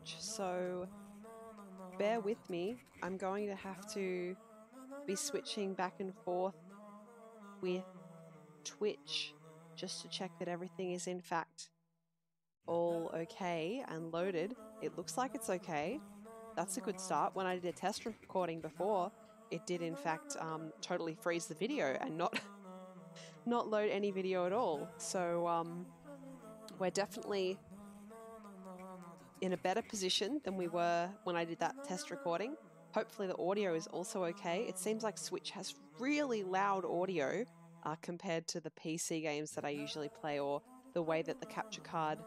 Twitch, so bear with me. I'm going to have to be switching back and forth with Twitch just to check that everything is in fact all okay and loaded. It looks like it's okay. That's a good start. When I did a test recording before, it did in fact totally freeze the video and not load any video at all. So we're definitely in a better position than we were when I did that test recording. Hopefully the audio is also okay. It seems like Switch has really loud audio compared to the PC games that I usually play, or the way that the capture card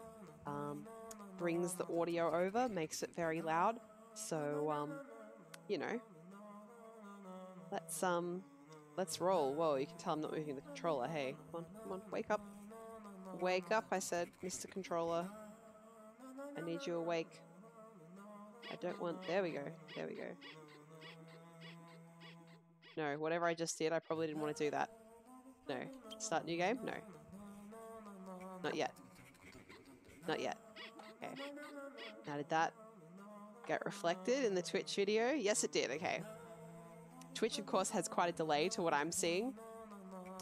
brings the audio over makes it very loud. So you know, let's roll. Whoa, you can tell I'm not moving the controller. Hey, come on, wake up. Wake up, I said, Mr. Controller. I need you awake. I don't want... There we go. There we go. No, whatever I just did, I probably didn't want to do that. No. Start new game? No. Not yet. Not yet. Okay. Now did that get reflected in the Twitch video? Yes, it did. Okay. Twitch, of course, has quite a delay to what I'm seeing.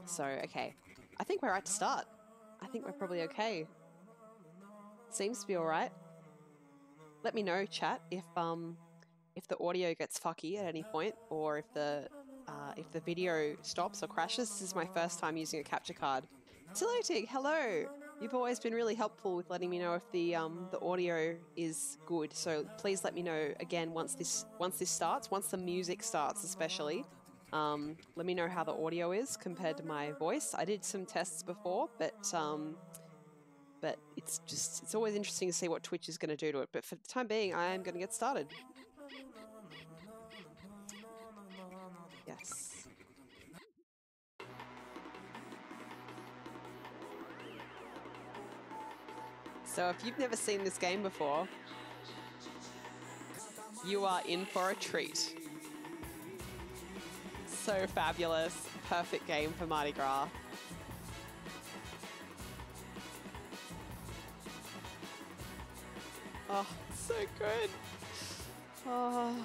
So, okay. I think we're right to start. I think we're probably okay. Seems to be alright. Let me know, chat, if the audio gets fucky at any point, or if the video stops or crashes. This is my first time using a capture card. Tilotig, hello! You've always been really helpful with letting me know if the audio is good. So please let me know again once this starts, once the music starts especially. Let me know how the audio is compared to my voice. I did some tests before, but it's always interesting to see what Twitch is going to do to it. But for the time being, I am going to get started. Yes. So if you've never seen this game before, you are in for a treat. So fabulous. Perfect game for Mardi Gras. Oh, so good. Oh.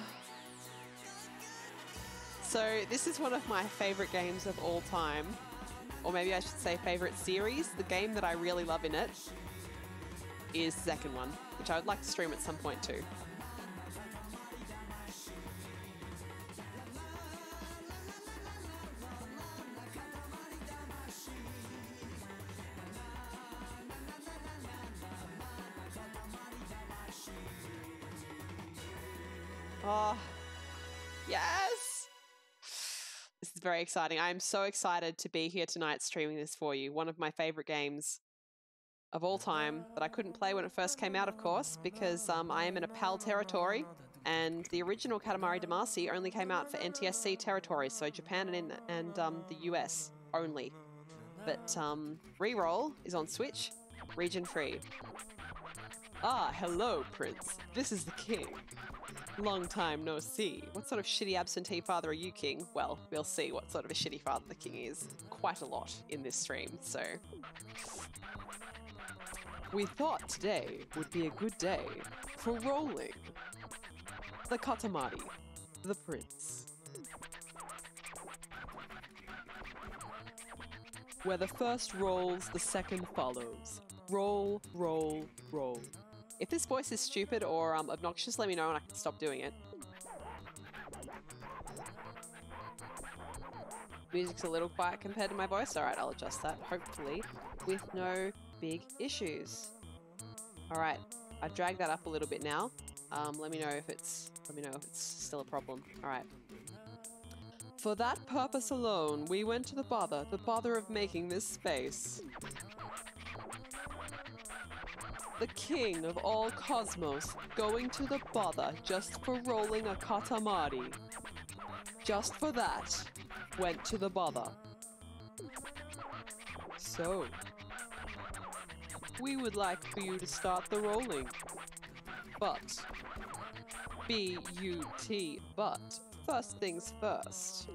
So this is one of my favorite games of all time. Or maybe I should say favorite series. The game that I really love in it is the second one, which I would like to stream at some point too. Oh, yes! This is very exciting. I am so excited to be here tonight streaming this for you. One of my favorite games of all time that I couldn't play when it first came out, of course, because I am in a PAL territory, and the original Katamari Damacy only came out for NTSC territories, so Japan and the US only. But Reroll is on Switch, region free. Ah, hello, Prince. This is the King. Long time no see. What sort of shitty absentee father are you, King? Well, we'll see what sort of a shitty father the King is. Quite a lot in this stream, so... We thought today would be a good day for rolling the Katamari, the Prince. Where the first rolls, the second follows. Roll, roll, roll. If this voice is stupid or obnoxious, let me know and I can stop doing it. Music's a little quiet compared to my voice. Alright, I'll adjust that, hopefully, with no big issues. Alright, I've dragged that up a little bit now. Let me know if it's still a problem. Alright. For that purpose alone, we went to the bother of making this space. The king of all cosmos, going to the bother just for rolling a Katamari. Just for that, went to the bother. So, we would like for you to start the rolling. But, B-U-T, but, first things first.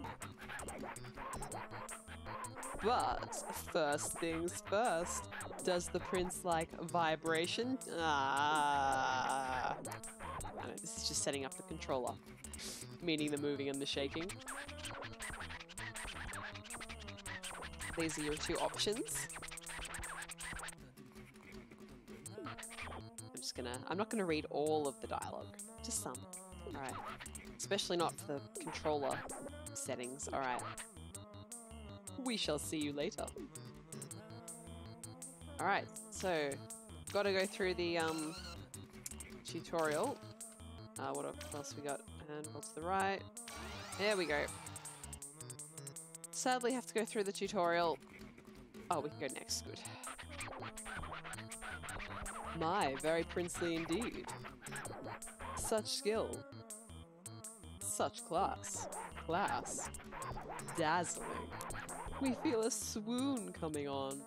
But, first things first, does the prince like vibration? Ah. No, this is just setting up the controller, meaning the moving and the shaking. These are your two options. I'm not gonna read all of the dialogue, just some. Alright. Especially not for the controller settings. Alright. We shall see you later. Alright, so gotta go through the tutorial. What else we got? And roll to the right. There we go. Sadly have to go through the tutorial. Oh, we can go next. Good. My, very princely indeed. Such skill. Such class. Class. Dazzling. We feel a swoon coming on.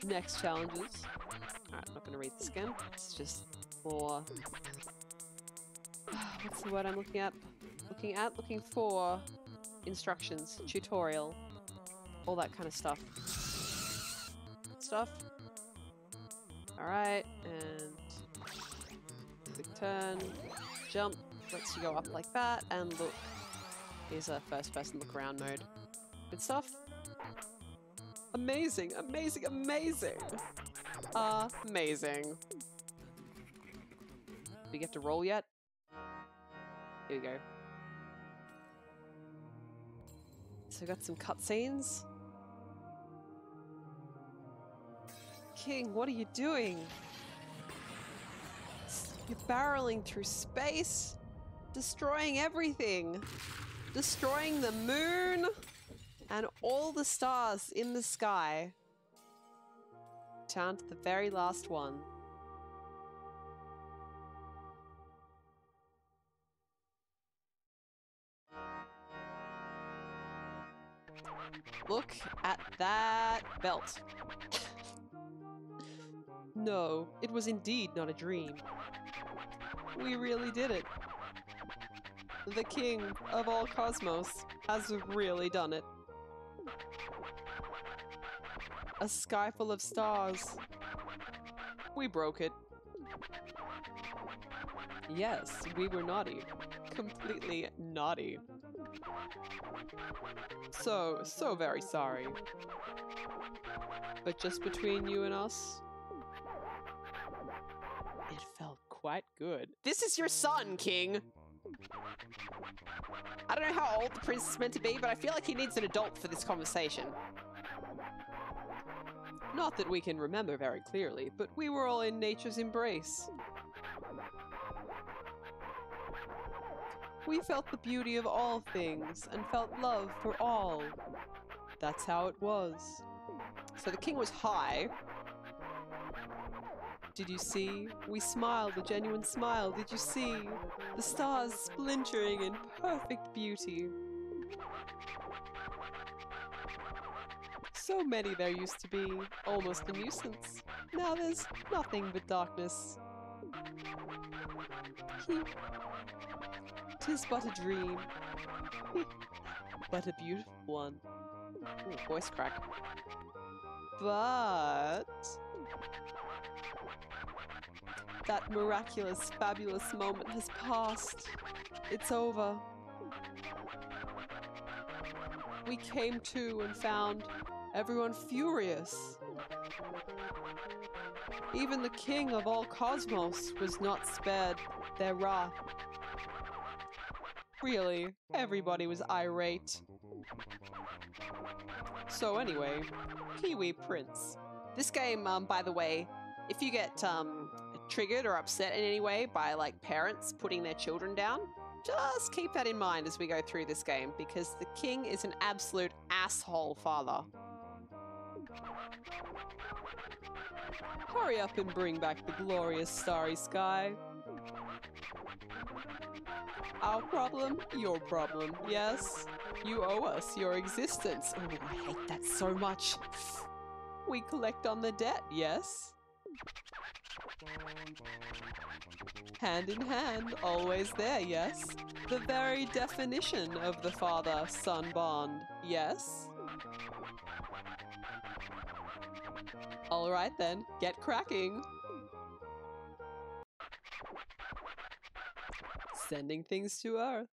Next challenges. Alright, I'm not going to read this again. It's just for... What's the word I'm looking at? Looking for instructions, tutorial, all that kind of stuff. Alright, and quick turn, jump, lets you go up like that, and look, here's a first person look around mode. Good stuff. Amazing, amazing, amazing! Amazing. Do we get to roll yet? Here we go. So we got some cutscenes. King, what are you doing? You're barreling through space, destroying everything, destroying the moon and all the stars in the sky, down to the very last one. Look at that belt. No, it was indeed not a dream. We really did it. The king of all cosmos has really done it. A sky full of stars. We broke it. Yes, we were naughty. Completely naughty. So very sorry. But just between you and us, it felt quite good. This is your son, King! I don't know how old the prince is meant to be, but I feel like he needs an adult for this conversation. Not that we can remember very clearly, but we were all in nature's embrace. We felt the beauty of all things and felt love for all. That's how it was. So the king was high. Did you see? We smiled a genuine smile. Did you see? The stars splintering in perfect beauty. So many there used to be, almost a nuisance. Now there's nothing but darkness. 'Tis but a dream. But a beautiful one. Ooh, voice crack. But... that miraculous, fabulous moment has passed. It's over. We came to and found everyone furious. Even the king of all cosmos was not spared their wrath. Really, everybody was irate. So anyway, Kiwi Prince. This game, by the way, if you get triggered or upset in any way by like parents putting their children down, just keep that in mind as we go through this game, because the king is an absolute asshole father. Hurry up and bring back the glorious starry sky. Our problem, your problem, yes? You owe us your existence. Oh, I hate that so much. We collect on the debt, yes? Hand in hand, always there, yes? The very definition of the father-son bond, yes? Alright then, get cracking. Sending things to Earth.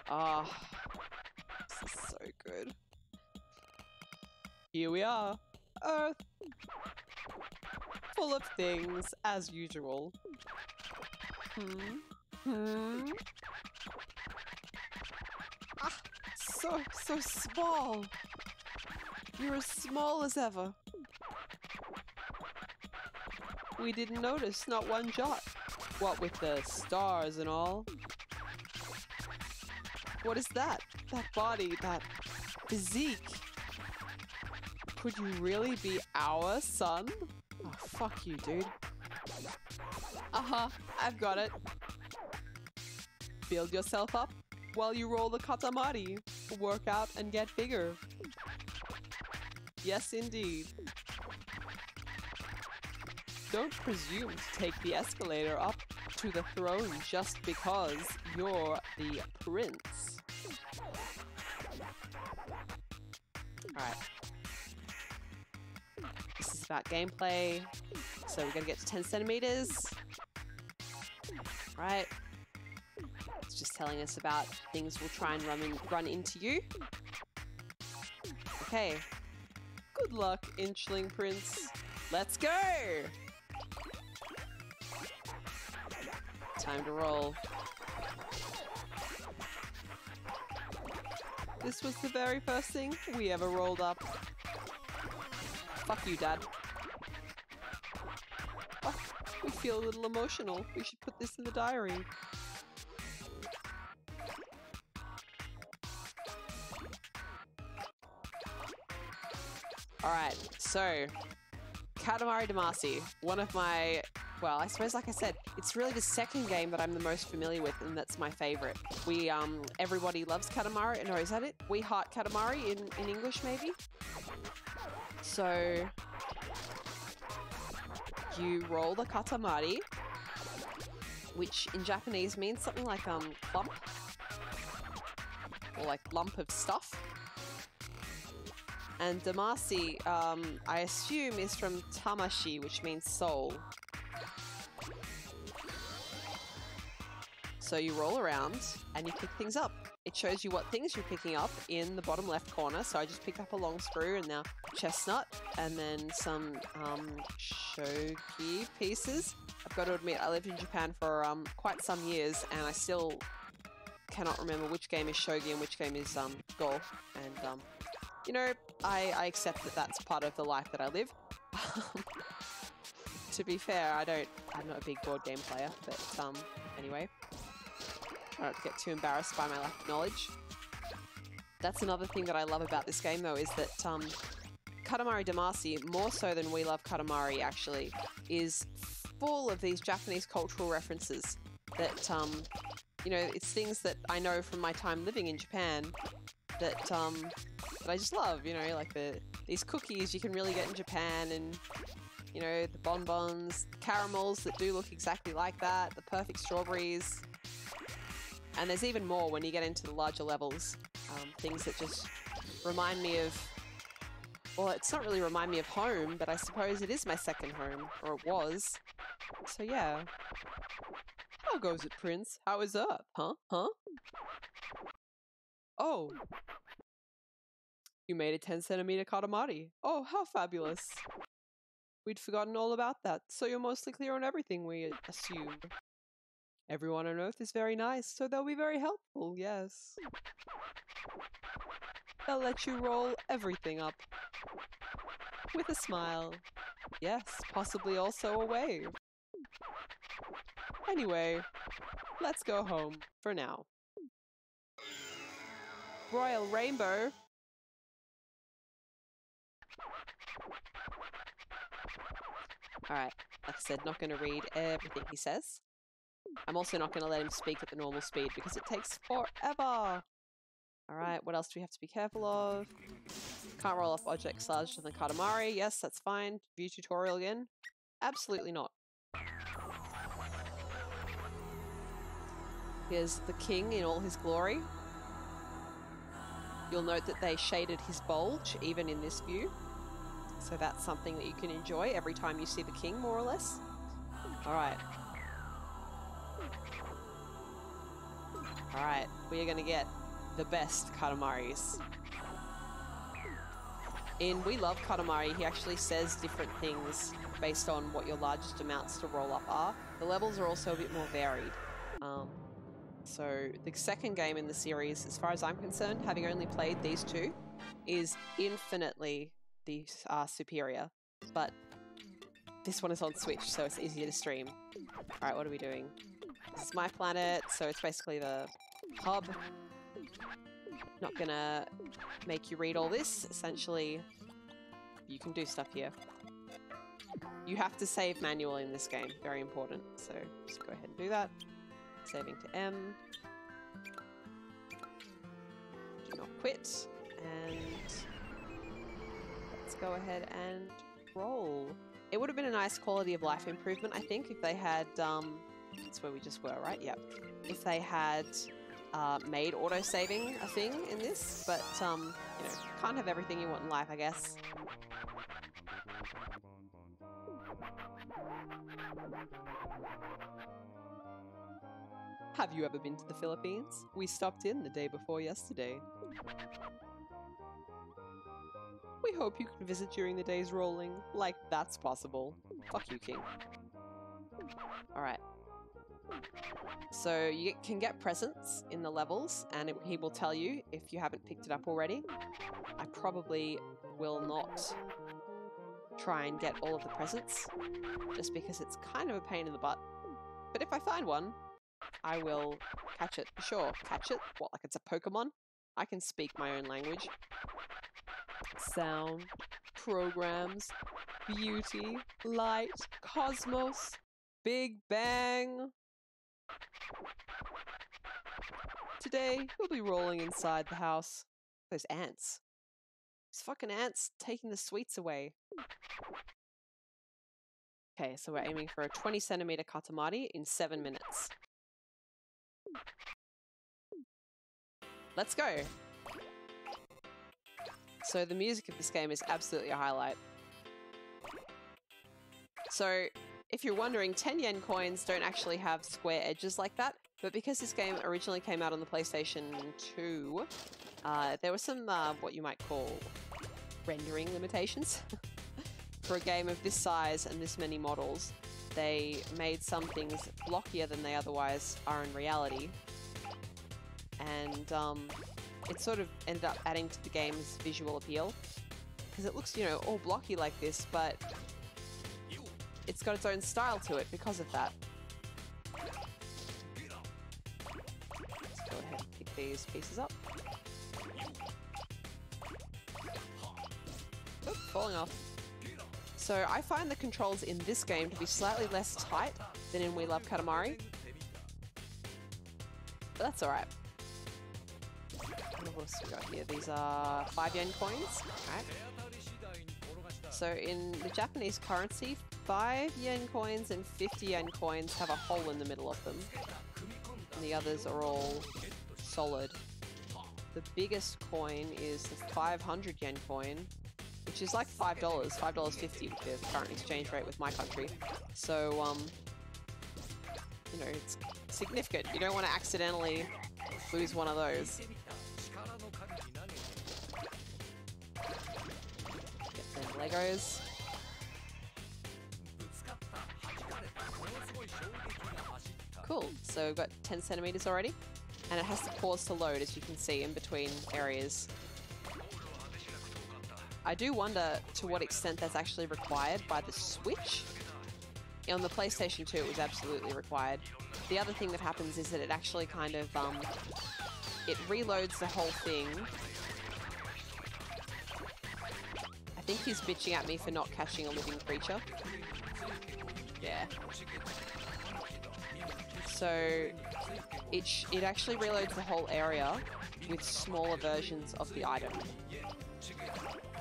Ah, this is so good. Here we are, Earth. Full of things, as usual. Ah, so small. You're as small as ever. We didn't notice, not one jot. What with the stars and all. What is that? That body, that physique. Could you really be our son? Oh, fuck you, dude. Uh-huh, I've got it. Build yourself up while you roll the Katamari. Work out and get bigger. Yes, indeed. Don't presume to take the escalator up to the throne just because you're the prince. Alright. This is about gameplay. So we're gonna get to 10 centimeters. Right. It's just telling us about things we'll try and run into you. Okay. Good luck, Inchling Prince. Let's go! Time to roll. This was the very first thing we ever rolled up. Fuck you, Dad. Oh, we feel a little emotional. We should put this in the diary. Alright, so Katamari Damacy, one of my, well, I suppose like I said, it's really the second game that I'm the most familiar with, and that's my favorite. We, everybody loves Katamari, no, is that it? We heart Katamari in English, maybe? So, you roll the Katamari, which in Japanese means something like, clump, or like lump of stuff. And Damacy, I assume, is from Tamashi, which means soul. So you roll around and you pick things up. It shows you what things you're picking up in the bottom left corner. So I just picked up a long screw and now chestnut and then some shogi pieces. I've got to admit, I lived in Japan for quite some years and I still cannot remember which game is shogi and which game is go. And you know, I accept that that's part of the life that I live. To be fair, I'm not a big board game player, but anyway. I don't get too embarrassed by my lack of knowledge. That's another thing that I love about this game though, is that Katamari Damacy, more so than We Love Katamari actually, is full of these Japanese cultural references that, you know, it's things that I know from my time living in Japan that I just love, you know, like these cookies you can really get in Japan, and you know, the bonbons, caramels that do look exactly like that, the perfect strawberries, and there's even more when you get into the larger levels, things that just remind me of, well, it's not really remind me of home, but I suppose it is my second home, or it was, so yeah. How goes it, Prince? How is up? Huh? Oh. You made a 10-centimeter Katamari. Oh, how fabulous. We'd forgotten all about that, so you're mostly clear on everything, we assume. Everyone on Earth is very nice, so they'll be very helpful, yes. They'll let you roll everything up. With a smile. Yes, possibly also a wave. Anyway, let's go home, for now. Royal Rainbow. Alright, like I said, not going to read everything he says. I'm also not going to let him speak at the normal speed because it takes forever. Alright, what else do we have to be careful of? Can't roll off objects larger than the Katamari. Yes, that's fine. View tutorial again. Absolutely not. Here's the king in all his glory. You'll note that they shaded his bulge, even in this view. So that's something that you can enjoy every time you see the king, more or less. Alright. Alright, we are going to get the best Katamaris. In We Love Katamari, he actually says different things based on what your largest amounts to roll up are. The levels are also a bit more varied. So the second game in the series, as far as I'm concerned, having only played these two, is infinitely superior. But this one is on Switch, so it's easier to stream. Alright, what are we doing? This is my planet, so it's basically the hub. Not gonna make you read all this. Essentially, you can do stuff here. You have to save manually in this game. Very important. So just go ahead and do that. Saving to M. Do not quit. And let's go ahead and roll. It would have been a nice quality of life improvement, I think, if they had... that's where we just were, right? Yep. If they had made auto-saving a thing in this, but, you know, can't have everything you want in life, I guess. Have you ever been to the Philippines? We stopped in the day before yesterday. We hope you can visit during the day's rolling. Like, that's possible. Fuck you, King. Alright. So you can get presents in the levels, and he will tell you if you haven't picked it up already. I probably will not try and get all of the presents, just because it's kind of a pain in the butt. But if I find one, I will catch it. Sure, catch it? What, like it's a Pokemon? I can speak my own language. Sound, programs, beauty, light, cosmos, Big Bang. Today, we'll be rolling inside the house. Those ants. Those fucking ants taking the sweets away. Okay, so we're aiming for a 20 centimeter Katamari in 7 minutes. Let's go! So the music of this game is absolutely a highlight. So, if you're wondering, 10 yen coins don't actually have square edges like that, but because this game originally came out on the PlayStation 2, there were some, what you might call, rendering limitations. For a game of this size and this many models, they made some things blockier than they otherwise are in reality. And it sort of ended up adding to the game's visual appeal. Because it looks, you know, all blocky like this, but it's got its own style to it because of that. Let's go ahead and pick these pieces up. Oop, falling off. So I find the controls in this game to be slightly less tight than in We Love Katamari. But that's alright. What else we got here? These are 5 yen coins. Alright. So in the Japanese currency, 5 yen coins and 50 yen coins have a hole in the middle of them. And the others are all solid. The biggest coin is the 500 yen coin, which is like $5, $5.50 with the current exchange rate with my country. So, you know, it's significant. You don't want to accidentally lose one of those. Get them Legos. Cool, so we've got 10 centimeters already, and it has to pause to load, as you can see, in between areas. I do wonder to what extent that's actually required by the Switch. On the PlayStation 2, it was absolutely required. The other thing that happens is that it actually kind of, it reloads the whole thing. I think he's bitching at me for not catching a living creature. Yeah. So, it actually reloads the whole area with smaller versions of the item,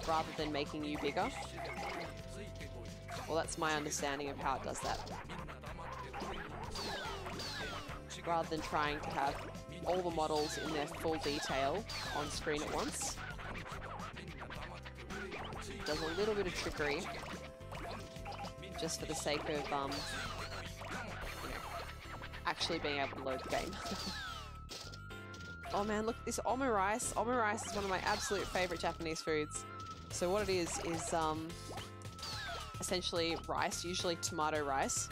rather than making you bigger. Well, that's my understanding of how it does that. Rather than trying to have all the models in their full detail on screen at once. does a little bit of trickery just for the sake of, you know, actually being able to load the game. Oh man, look at this omurice. Omurice is one of my absolute favorite Japanese foods. So what it is essentially rice, usually tomato rice.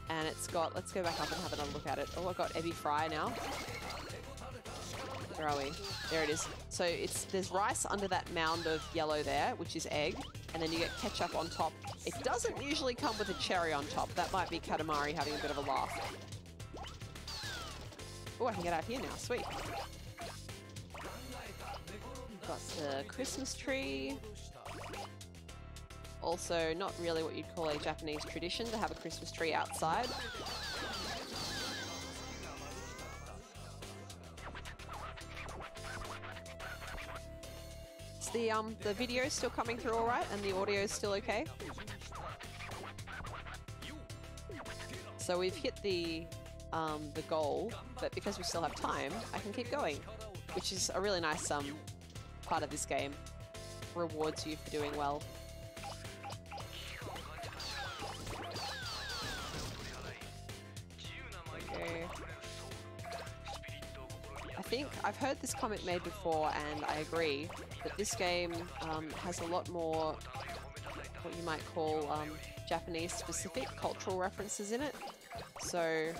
And it's got, let's go back up and have another look at it. Oh, I've got ebi fry now. Where are we? There it is. So there's rice under that mound of yellow there, which is egg. And then you get ketchup on top. It doesn't usually come with a cherry on top. That might be Katamari having a bit of a laugh. Oh, I can get out here now. Sweet. Got the Christmas tree. Also, not really what you'd call a Japanese tradition to have a Christmas tree outside. Is the video still coming through all right, and the audio is still okay? So we've hit the goal, but because we still have time, I can keep going, which is a really nice part of this game. Rewards you for doing well. Okay. I think I've heard this comment made before, and I agree that this game has a lot more what you might call Japanese-specific cultural references in it. So,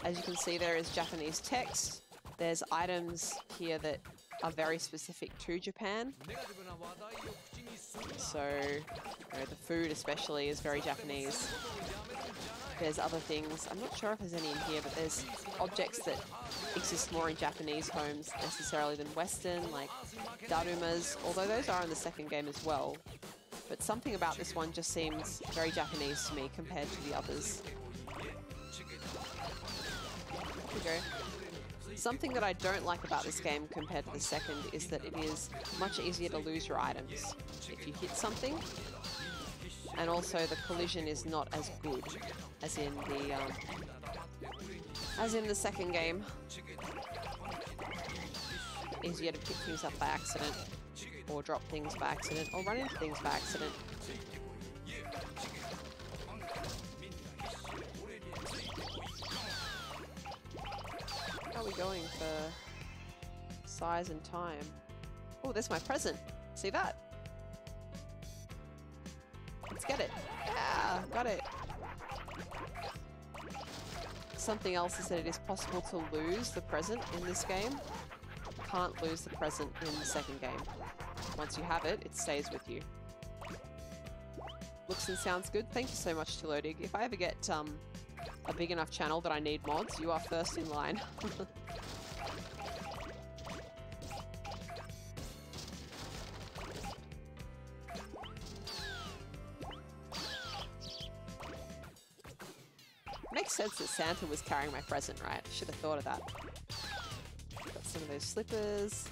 as you can see, there is Japanese text. There's items here that are very specific to Japan. So, you know, the food especially is very Japanese. There's other things, I'm not sure if there's any in here, but there's objects that exist more in Japanese homes necessarily than Western, like darumas, although those are in the second game as well. But something about this one just seems very Japanese to me compared to the others. Here we go. Something that I don't like about this game compared to the second is that it is much easier to lose your items if you hit something, and also the collision is not as good as in the second game. Easier to pick things up by accident, or drop things by accident, or run into things by accident. How are we going for size and time? Oh, there's my present. See that? Let's get it. Yeah, got it. Something else is that it is possible to lose the present in this game. Can't lose the present in the second game. Once you have it, it stays with you. Looks and sounds good. Thank you so much, Tilodig. If I ever get a big enough channel that I need mods, you are first in line. Makes sense that Santa was carrying my present, right? Should have thought of that. Got some of those slippers.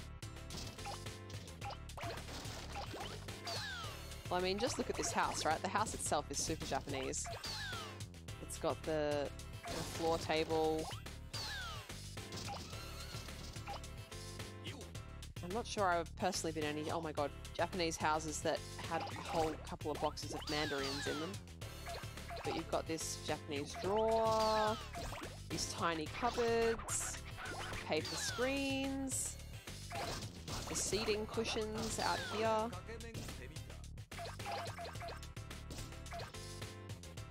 Well, I mean, just look at this house, right? The house itself is super Japanese. It's got the floor table. I'm not sure I've personally been any, oh my god, Japanese houses that had a whole couple of boxes of mandarins in them. But you've got this Japanese drawer, these tiny cupboards, paper screens, the seating cushions out here.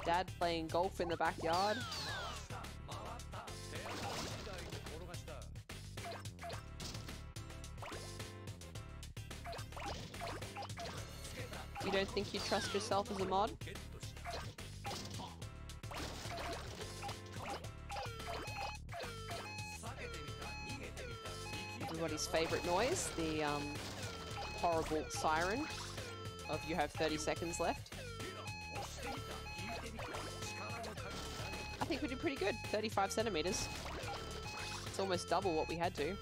Dad playing golf in the backyard. You don't think you trust yourself as a mod? Everybody's favorite noise, the horrible siren of you have 30 seconds left. I think we did pretty good, 35 centimeters. It's almost double what we had to.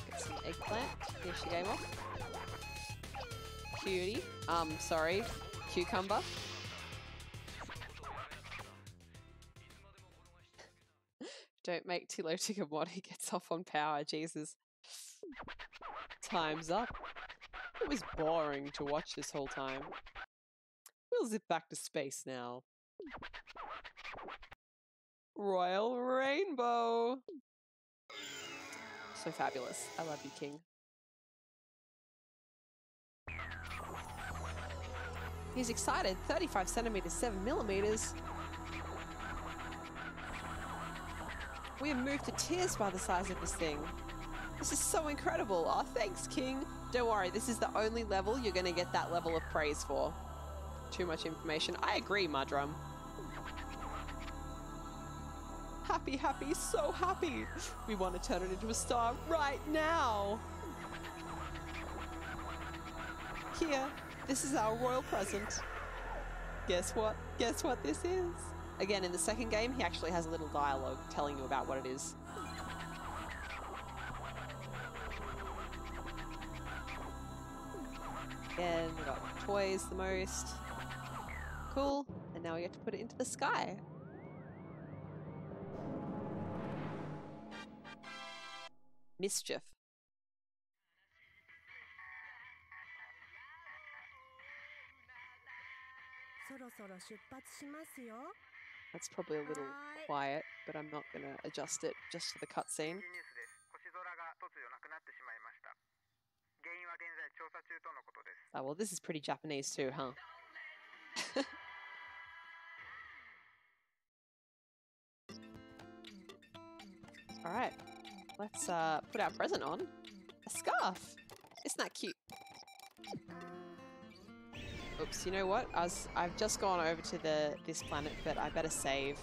Get some eggplant, finish the game off. Cutie, sorry, cucumber. Don't make Tilo Tigger mod, he gets off on power, Jesus. Time's up. It was boring to watch this whole time. We'll zip back to space now. Royal Rainbow! So fabulous. I love you, King. He's excited. 35 centimeters, 7 millimeters. We have moved to tears by the size of this thing. This is so incredible. Oh, thanks, King. Don't worry, this is the only level you're going to get that level of praise for. Too much information. I agree, Mudrum. Happy, happy, so happy. We want to turn it into a star right now. Here, this is our royal present. Guess what? Guess what this is? Again, in the second game, he actually has a little dialogue telling you about what it is. Again, we got toys the most. Cool. And now we get to put it into the sky. Mischief. That's probably a little quiet, but I'm not going to adjust it just for the cutscene. Oh, well, this is pretty Japanese too, huh? Alright, let's put our present on. A scarf! Isn't that cute? Oops, you know what? I've just gone over to this planet, but I better save.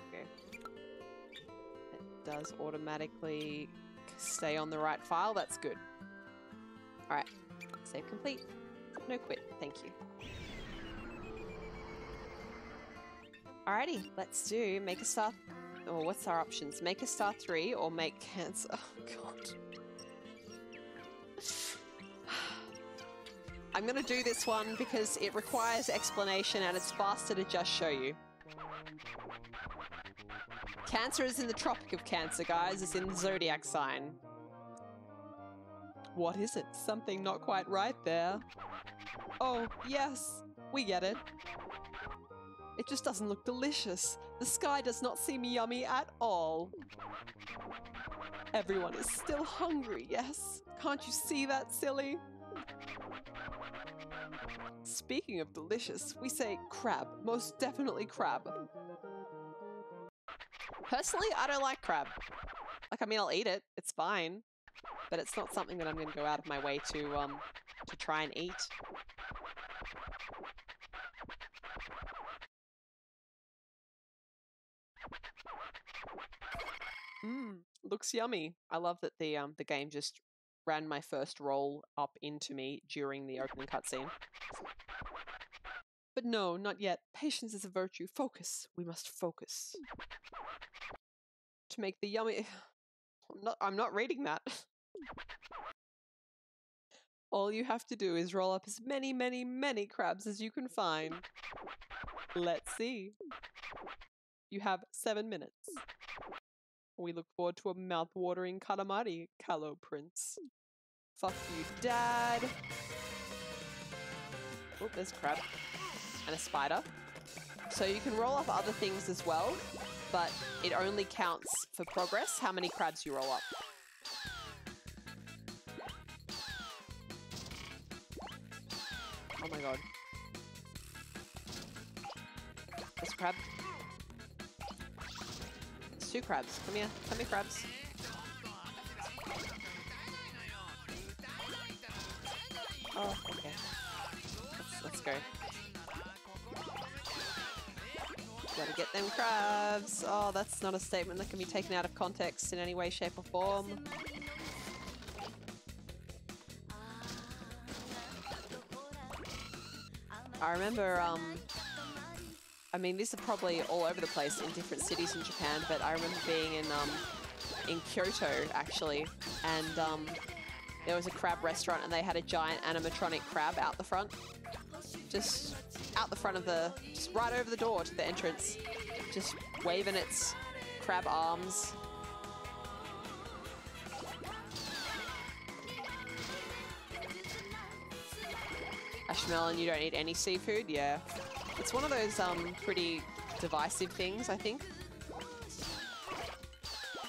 Okay. It does automatically stay on the right file. That's good. Alright. Save complete. No quit. Thank you. Alrighty. Let's do make a star... Oh, what's our options? Make a star 3 or make cancer. Oh, God. I'm going to do this one because it requires explanation and it's faster to just show you. Cancer is in the Tropic of Cancer, guys. It's in the zodiac sign. What is it? Something not quite right there. Oh, yes. We get it. It just doesn't look delicious. The sky does not seem yummy at all. Everyone is still hungry, yes? Can't you see that, silly? Speaking of delicious, we say crab. Most definitely crab. Personally, I don't like crab. Like, I mean, I'll eat it. It's fine. But it's not something that I'm going to go out of my way to try and eat. Looks yummy. I love that the game just ran my first roll up into me during the opening cutscene. But no, not yet. Patience is a virtue. Focus. We must focus. To make the yummy... I'm not reading that. All you have to do is roll up as many, many, many crabs as you can find. Let's see. You have 7 minutes. We look forward to a mouth-watering Katamari, Callow Prince. Fuck you, Dad. Oh, there's a crab. And a spider. So you can roll up other things as well, but it only counts for progress how many crabs you roll up. Oh my god. There's a crab. There's 2 crabs. Come here. Come here, crabs. Oh, okay. Let's go. Gotta get them crabs. Oh, that's not a statement that can be taken out of context in any way, shape, or form. I remember, I mean, these are probably all over the place in different cities in Japan, but I remember being in Kyoto, actually, and there was a crab restaurant and they had a giant animatronic crab out the front. Just out the front of just right over the door to the entrance. Just waving its crab arms. Ashmelon, you don't eat any seafood? Yeah. It's one of those pretty divisive things, I think.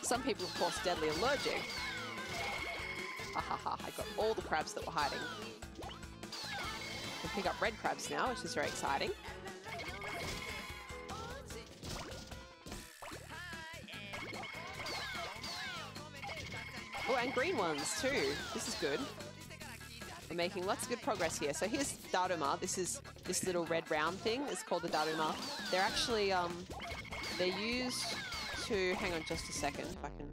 Some people, of course, deadly allergic. Ha ha ha, I got all the crabs that were hiding. I can pick up red crabs now, which is very exciting. Oh, and green ones too. This is good. We're making lots of good progress here. So here's Daruma. This is this little red round thing. It's called the Daruma. They're actually, they're used to, hang on just a second. If I can,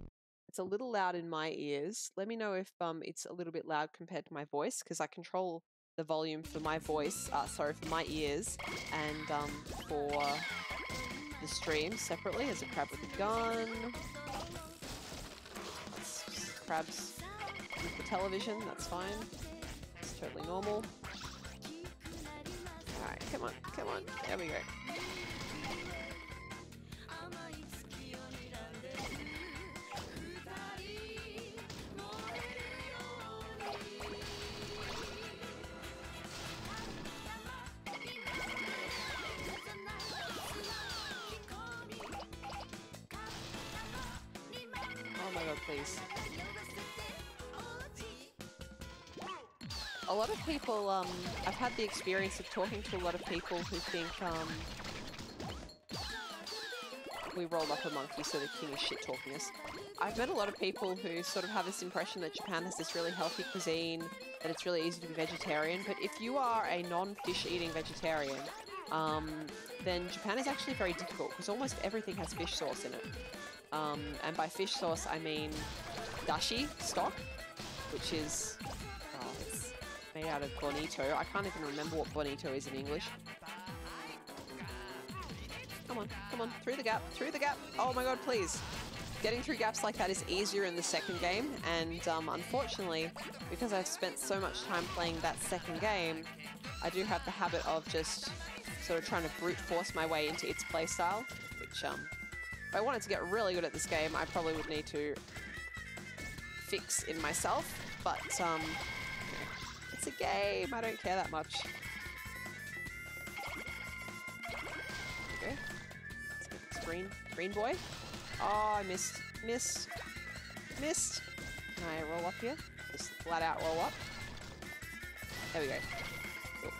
it's a little loud in my ears. Let me know if it's a little bit loud compared to my voice, because I control the volume for my voice, for my ears, and for the stream separately. There's a crab with a gun. Crabs with the television, that's fine. It's totally normal. Alright, come on, come on. There we go. Oh my god, please. A lot of people, I've had the experience of talking to a lot of people who think, we rolled up a monkey, so the king is shit talking us. I've met a lot of people who sort of have this impression that Japan has this really healthy cuisine, that it's really easy to be vegetarian, but if you are a non-fish eating vegetarian, then Japan is actually very difficult, because almost everything has fish sauce in it. And by fish sauce, I mean dashi stock, which is it's made out of bonito. I can't even remember what bonito is in English. Come on, come on, through the gap, through the gap. Oh my god, please. Getting through gaps like that is easier in the second game, and unfortunately, because I've spent so much time playing that second game, I do have the habit of just sort of trying to brute force my way into its playstyle, which if I wanted to get really good at this game, I probably would need to fix in myself, but it's a game, I don't care that much. Okay, let's get this green boy. Oh, I missed. Can I roll up here? Just flat out roll up. There we go. Cool.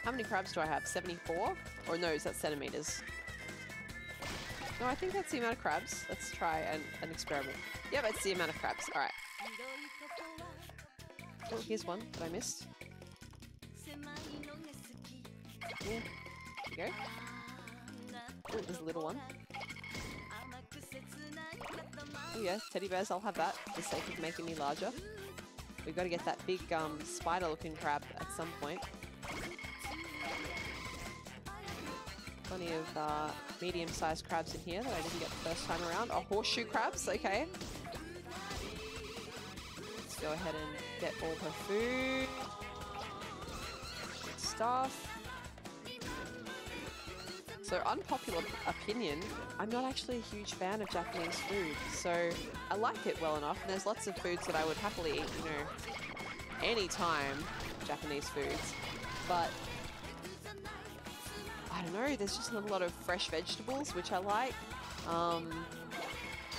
How many crabs do I have? 74? Or no, is that centimeters? No, I think that's the amount of crabs. Let's try an experiment. Yeah, that's the amount of crabs. Alright. Oh, here's one that I missed. Yeah. There we go. Oh, there's a little one. Oh yeah, teddy bears, I'll have that for the sake of making me larger. We've got to get that big spider-looking crab at some point. Plenty of medium-sized crabs in here that I didn't get the first time around. Oh, horseshoe crabs, okay. Let's go ahead and get all her food. Good stuff. So, unpopular opinion, I'm not actually a huge fan of Japanese food. So, I like it well enough, and there's lots of foods that I would happily eat, you know, anytime, Japanese foods. But I don't know, there's just not a lot of fresh vegetables, which I like.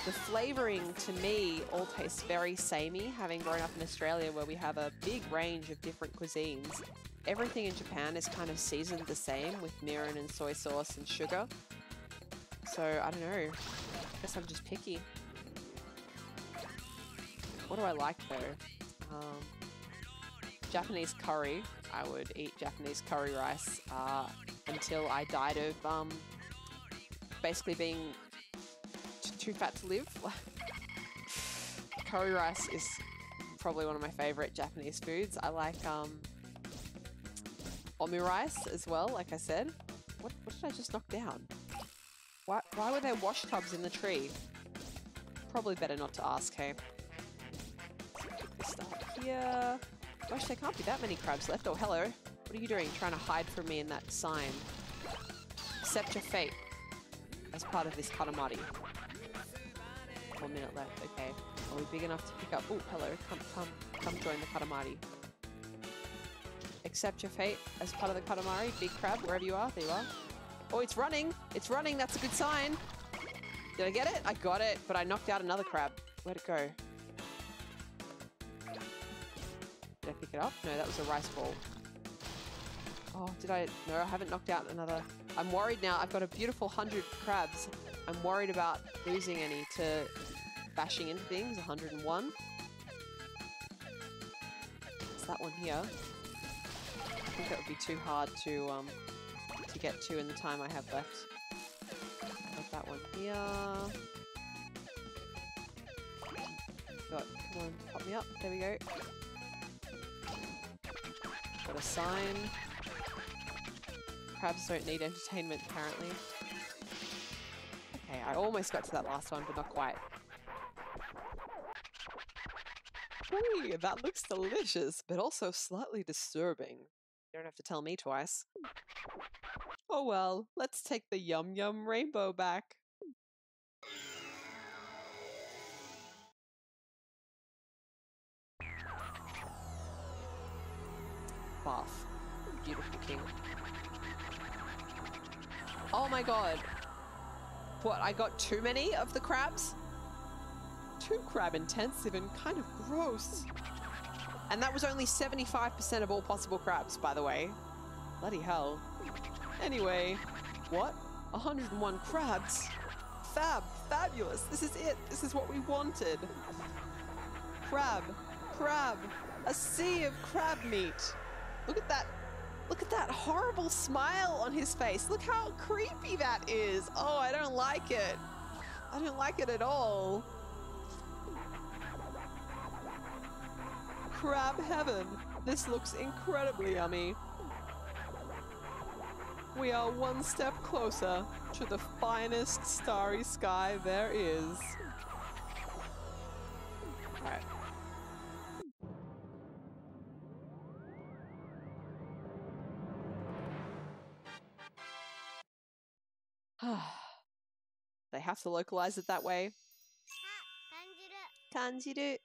The flavouring, to me, all tastes very samey, having grown up in Australia where we have a big range of different cuisines. Everything in Japan is kind of seasoned the same with mirin and soy sauce and sugar. So, I don't know. I guess I'm just picky. What do I like, though? Japanese curry. I would eat Japanese curry rice until I died of basically being too fat to live. Curry rice is probably one of my favourite Japanese foods. I like omurice as well, like I said. What did I just knock down? Why were there wash tubs in the tree? Probably better not to ask, hey? Put this stuff up here. Gosh, there can't be that many crabs left. Oh, hello. What are you doing? Trying to hide from me in that sign. Accept your fate as part of this Katamari. 1 minute left, okay. Are we big enough to pick up? Oh, hello. Come join the Katamari. Accept your fate as part of the Katamari. Big crab, wherever you are. There you are. Oh, it's running. It's running. That's a good sign. Did I get it? I got it, but I knocked out another crab. Where'd it go? Did I pick it up? No, that was a rice ball. Oh, did I? No, I haven't knocked out another. I'm worried now. I've got a beautiful 100 crabs. I'm worried about losing any to bashing into things. 101. It's that one here. I think that would be too hard to get to in the time I have left. Got that one here. Got, come on, pop me up. There we go. Got a sign. Crabs don't need entertainment, apparently. Okay, I almost got to that last one, but not quite. Ooh, that looks delicious, but also slightly disturbing. You don't have to tell me twice. Oh well, let's take the Yum Yum Rainbow back. Bath. Beautiful king. Oh my god. What, I got too many of the crabs? Too crab intensive and kind of gross. And that was only 75% of all possible crabs, by the way. Bloody hell. Anyway, what? 101 crabs? Fab, fabulous. This is it. This is what we wanted. Crab, crab, a sea of crab meat. Look at that. Look at that horrible smile on his face. Look how creepy that is. Oh, I don't like it. I don't like it at all. Crab heaven. This looks incredibly yummy. We are one step closer to the finest starry sky there is. Alright. They have to localize it that way. Kanjiru.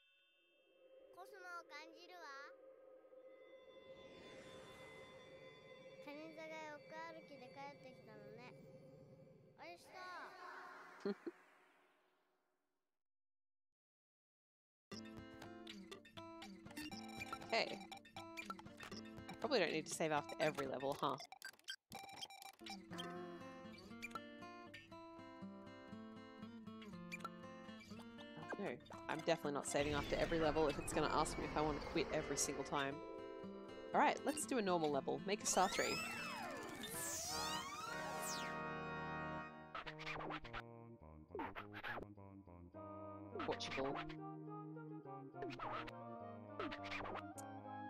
Okay. I probably don't need to save after every level, huh? No, I'm definitely not saving after every level if it's going to ask me if I want to quit every single time. Alright, let's do a normal level. Make a star 3. Portugal.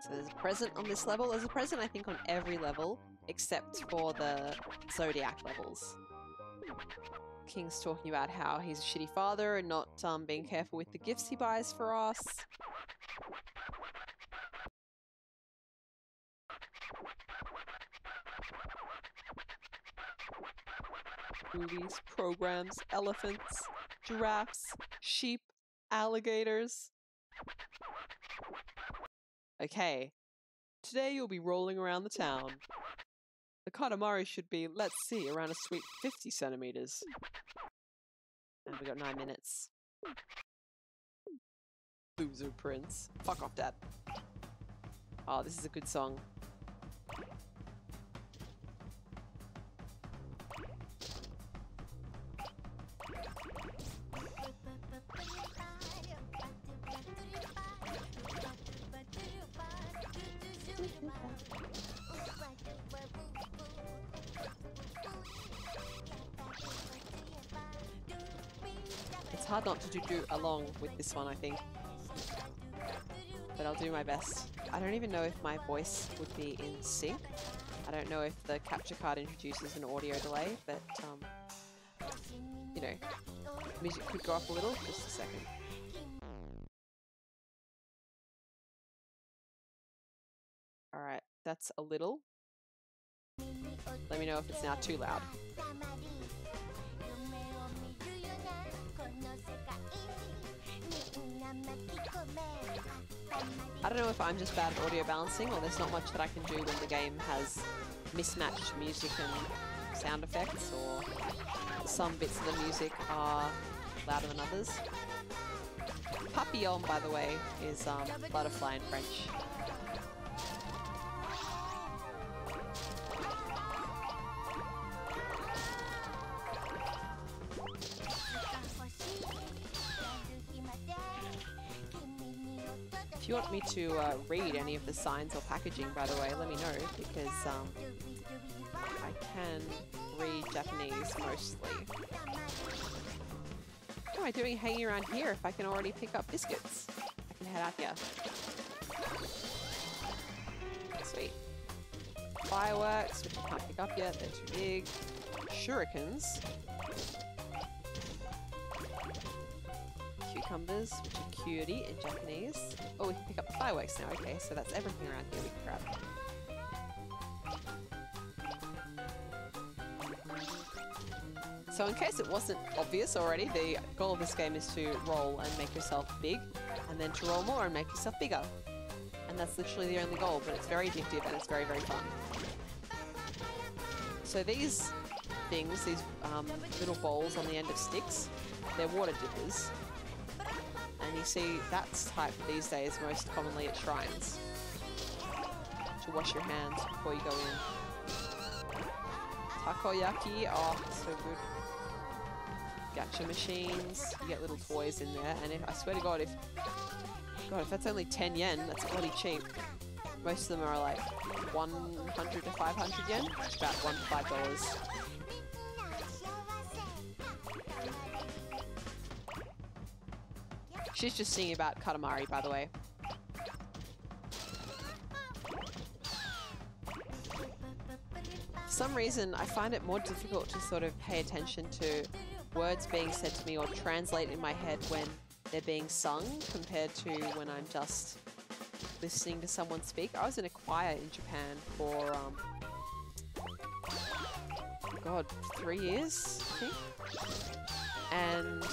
So there's a present on this level. There's a present, I think, on every level, except for the Zodiac levels. King's talking about how he's a shitty father and not being careful with the gifts he buys for us. Movies, programs, elephants, giraffes, sheep, alligators. Okay, today you'll be rolling around the town. The Katamari should be, let's see, around a sweet 50 centimeters. And we got 9 minutes. Loser prince. Fuck off, Dad. Oh, this is a good song. It's hard not to do along with this one, I think. But I'll do my best. I don't even know if my voice would be in sync. I don't know if the capture card introduces an audio delay, but, you know, music could go up a little. Just a second. Alright, that's a little. Let me know if it's now too loud. I don't know if I'm just bad at audio balancing or there's not much that I can do when the game has mismatched music and sound effects, or some bits of the music are louder than others. Papillon, by the way, is butterfly in French. If you want me to read any of the signs or packaging, by the way, let me know, because I can read Japanese mostly. What am I doing hanging around here if I can already pick up biscuits? I can head out here. Sweet. Fireworks, which I can't pick up yet, they're too big. Shurikens. Cucumbers, which are cutie in Japanese. Oh, we can pick up the fireworks now. Okay, so that's everything around here we can grab. So in case it wasn't obvious already, the goal of this game is to roll and make yourself big, and then to roll more and make yourself bigger. And that's literally the only goal, but it's very addictive and it's very, very fun. So these things, these little bowls on the end of sticks, they're water dippers. And you see that's typed these days most commonly at shrines. To wash your hands before you go in. Takoyaki, oh, so good. Gacha machines, you get little toys in there, and I swear to God, if that's only 10 yen, that's bloody cheap. Most of them are like 100 to 500 yen, which is about $1 to $5. She's just singing about Katamari, by the way. For some reason, I find it more difficult to sort of pay attention to words being said to me or translate in my head when they're being sung compared to when I'm just listening to someone speak. I was in a choir in Japan for, God, 3 years, I think. And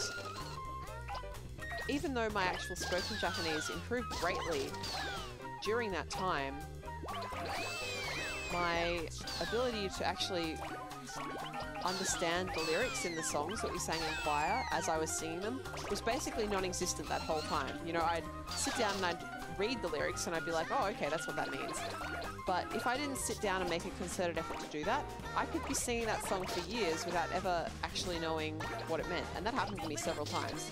even though my actual spoken Japanese improved greatly during that time, my ability to actually understand the lyrics in the songs that we sang in choir as I was singing them was basically non-existent that whole time. You know, I'd sit down and I'd read the lyrics and I'd be like, oh, okay, that's what that means. But if I didn't sit down and make a concerted effort to do that, I could be singing that song for years without ever actually knowing what it meant. And that happened to me several times.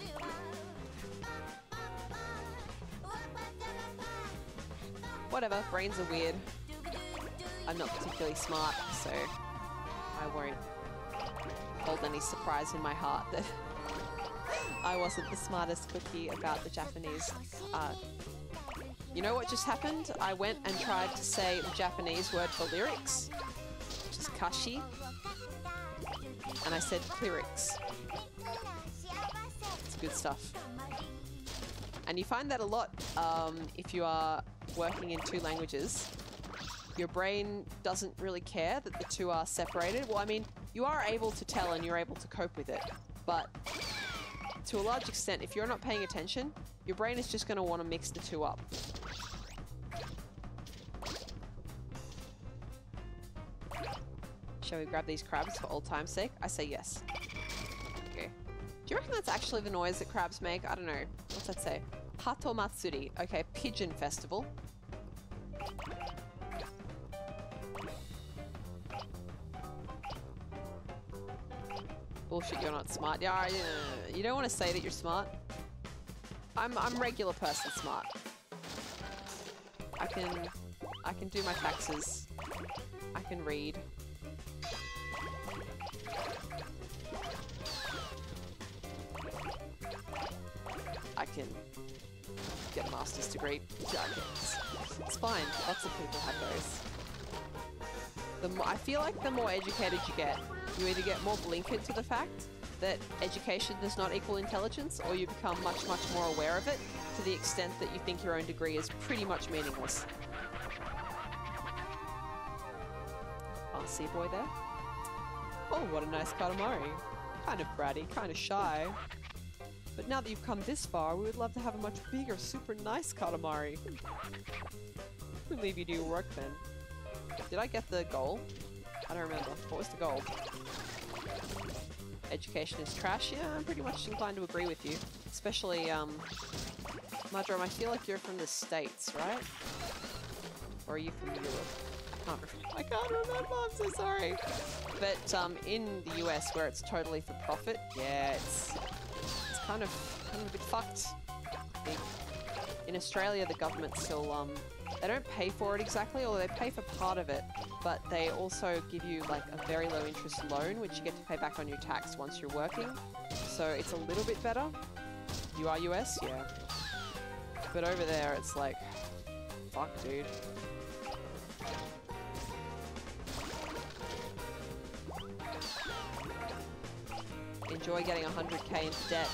Whatever, brains are weird. I'm not particularly smart, so I won't hold any surprise in my heart that I wasn't the smartest cookie about the Japanese art. You know what just happened? I went and tried to say the Japanese word for lyrics, which is kashi, and I said lyrics. It's good stuff. And you find that a lot if you are working in two languages. Your brain doesn't really care that the two are separated. Well, I mean, you are able to tell and you're able to cope with it, but to a large extent, if you're not paying attention, your brain is just going to want to mix the two up. Shall we grab these crabs for old time's sake? I say yes. Okay. Do you reckon that's actually the noise that crabs make? I don't know. What's that say? Hato Matsuri. Okay, pigeon festival. Bullshit, you're not smart. Yeah, you don't want to say that you're smart. I'm regular person smart. I can do my taxes. I can read. I can get a master's degree. It's fine. Lots of people have those. I feel like the more educated you get, you either get more blinkered to the fact that education does not equal intelligence, or you become much, much more aware of it to the extent that you think your own degree is pretty much meaningless. RC boy there. Oh, what a nice Katamari. Kind of bratty, kind of shy. But now that you've come this far, we would love to have a much bigger, super nice Katamari. We'll leave you to your work then. Did I get the goal? I don't remember. What was the goal? Education is trash? Yeah, I'm pretty much inclined to agree with you. Especially, Madrom, I feel like you're from the States, right? Or are you from Europe? I can't remember, I'm so sorry. But, in the US, where it's totally for profit, yeah, it's kind of a bit fucked. I think. In Australia, the government still, they don't pay for it exactly, or they pay for part of it, but they also give you like a very low interest loan, which you get to pay back on your tax once you're working. So it's a little bit better. You are US? Yeah. But over there, it's like, fuck, dude. Enjoy getting 100k into debt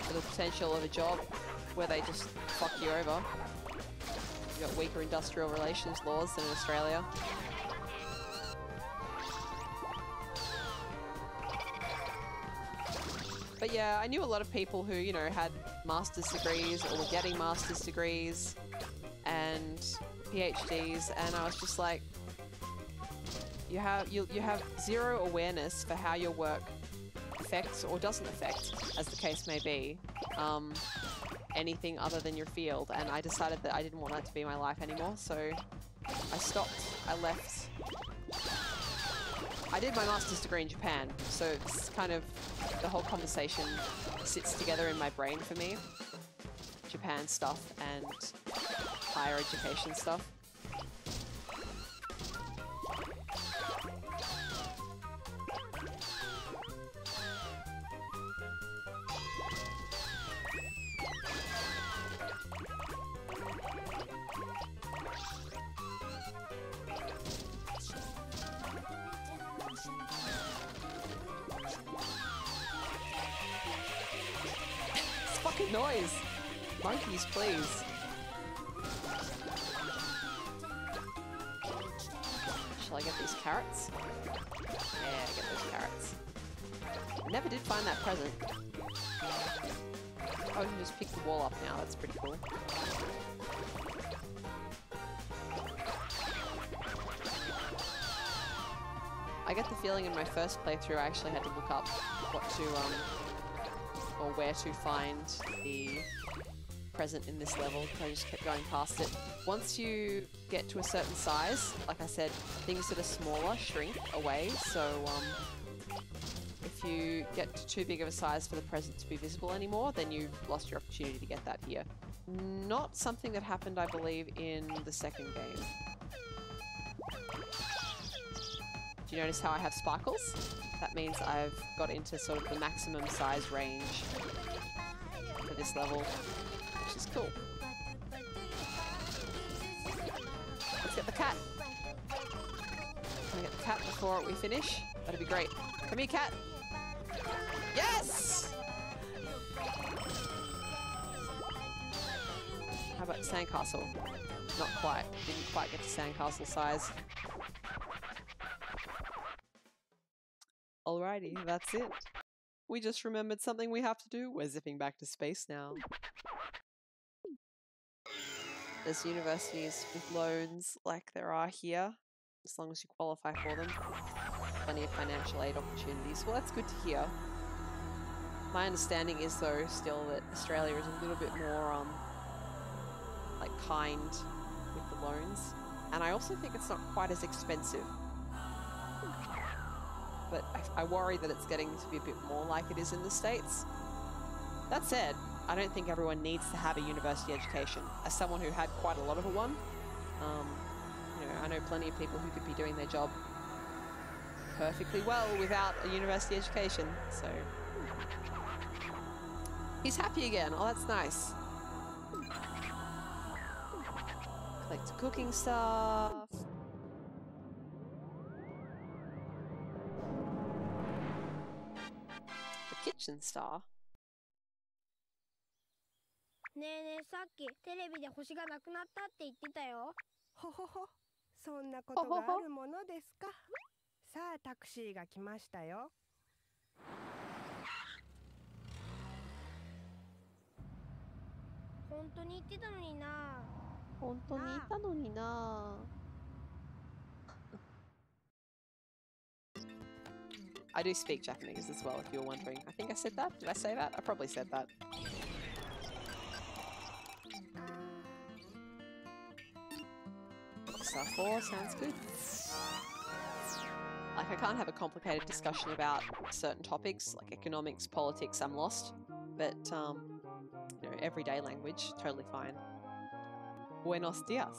for the potential of a job where they just fuck you over. You got weaker industrial relations laws than in Australia. But yeah, I knew a lot of people who, you know, had master's degrees or were getting master's degrees and PhDs, and I was just like, you have zero awareness for how your work affects or doesn't affect, as the case may be, anything other than your field. And I decided that I didn't want that to be my life anymore, so I stopped. I left. I did my master's degree in Japan, so it's kind of, the whole conversation sits together in my brain for me. Japan stuff and higher education stuff. Fucking noise! Monkeys, please. Shall I get these carrots? Yeah, get those carrots. I never did find that present. Oh, you can just pick the wall up now, that's pretty cool. I get the feeling in my first playthrough I actually had to look up what to, or where to find the present in this level, because I just kept going past it. Once you get to a certain size, like I said, things that are smaller shrink away, so if you get to too big of a size for the present to be visible anymore, then you've lost your opportunity to get that here. Not something that happened, I believe, in the second game. Do you notice how I have sparkles? That means I've got into sort of the maximum size range for this level, which is cool. Let's get the cat. Can I get the cat before we finish? That'd be great. Come here, cat. Yes! How about sandcastle? Not quite. Didn't quite get to sandcastle size. Alrighty, that's it. We just remembered something we have to do. We're zipping back to space now. There's universities with loans like there are here, as long as you qualify for them. Plenty of financial aid opportunities. Well, that's good to hear. My understanding is, though, still that Australia is a little bit more, like, kind with the loans. And I also think it's not quite as expensive. But I worry that it's getting to be a bit more like it is in the States. That said, I don't think everyone needs to have a university education. As someone who had quite a lot of one, you know, I know plenty of people who could be doing their job perfectly well without a university education, so... He's happy again. Oh, that's nice. Collect cooking stuff. Kitchen star. ねえねえ、さっきテレビで星がなくなったって言ってたよ。ほほほ、そんなことがあるものですか。さあ、タクシーが来ましたよ。本当に言ってたのにな。本当に言ったのにな。I do speak Japanese as well, if you're wondering. I think I said that. Did I say that? I probably said that. Star 4 sounds good. Like, I can't have a complicated discussion about certain topics, like economics, politics, I'm lost. But, you know, everyday language, totally fine. Buenos dias.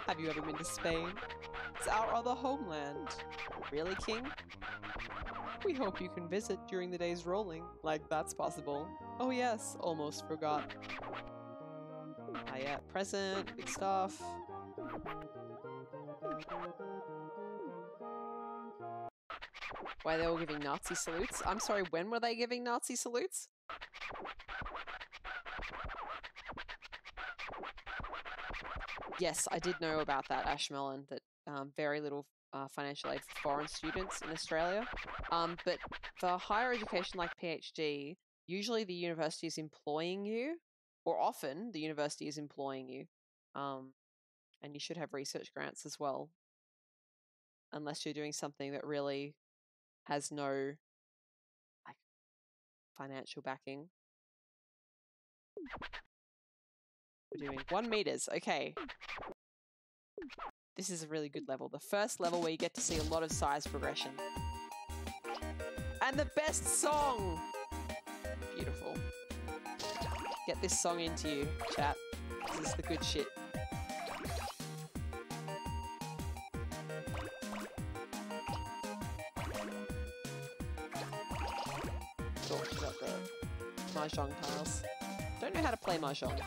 Have you ever been to Spain? It's our other homeland. Really, King? We hope you can visit during the day's rolling. Like, that's possible. Oh yes, almost forgot. Ah yeah, present, big stuff. Why they all giving Nazi salutes? I'm sorry, when were they giving Nazi salutes? Yes, I did know about that, Ashmelon, that very little financial aid for foreign students in Australia. But for higher education like PhD, usually the university is employing you, or often the university is employing you. And you should have research grants as well, unless you're doing something that really has no like financial backing. We're doing 1 meters. Okay. This is a really good level. The first level where you get to see a lot of size progression. And the best song! Beautiful. Get this song into you, chat. This is the good shit. Oh, got the Mahjong tiles. Don't know how to play Mahjong.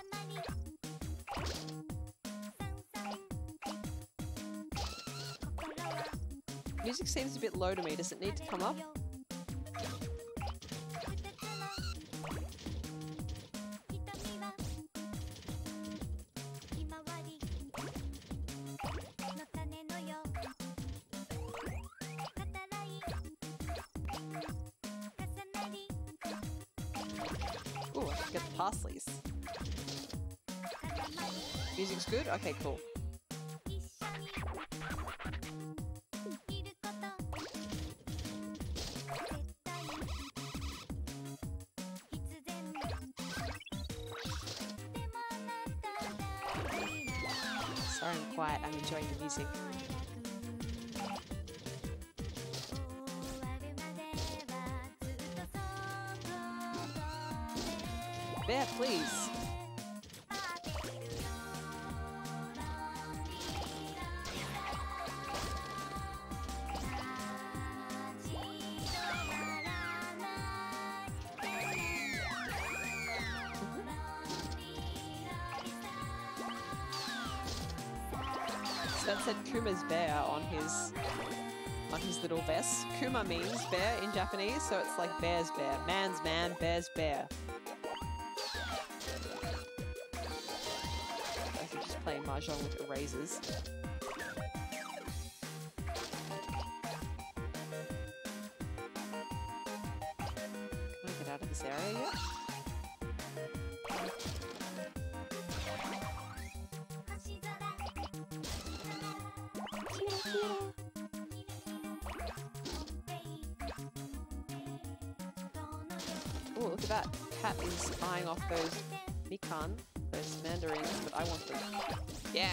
Music seems a bit low to me. Does it need to come up? Ooh, I should get the parsleys. Music's good? Okay, cool. Sorry I'm quiet, I'm enjoying the music. Bear, please. That said Kuma's bear on his little vest. Kuma means bear in Japanese, so it's like bear's bear. Man's man, bear's bear. I could just play Mahjong with erasers. Can I get out of this area yet? Oh, look at that. Cat is eyeing off those mikan, those mandarins, but I want them. Yeah!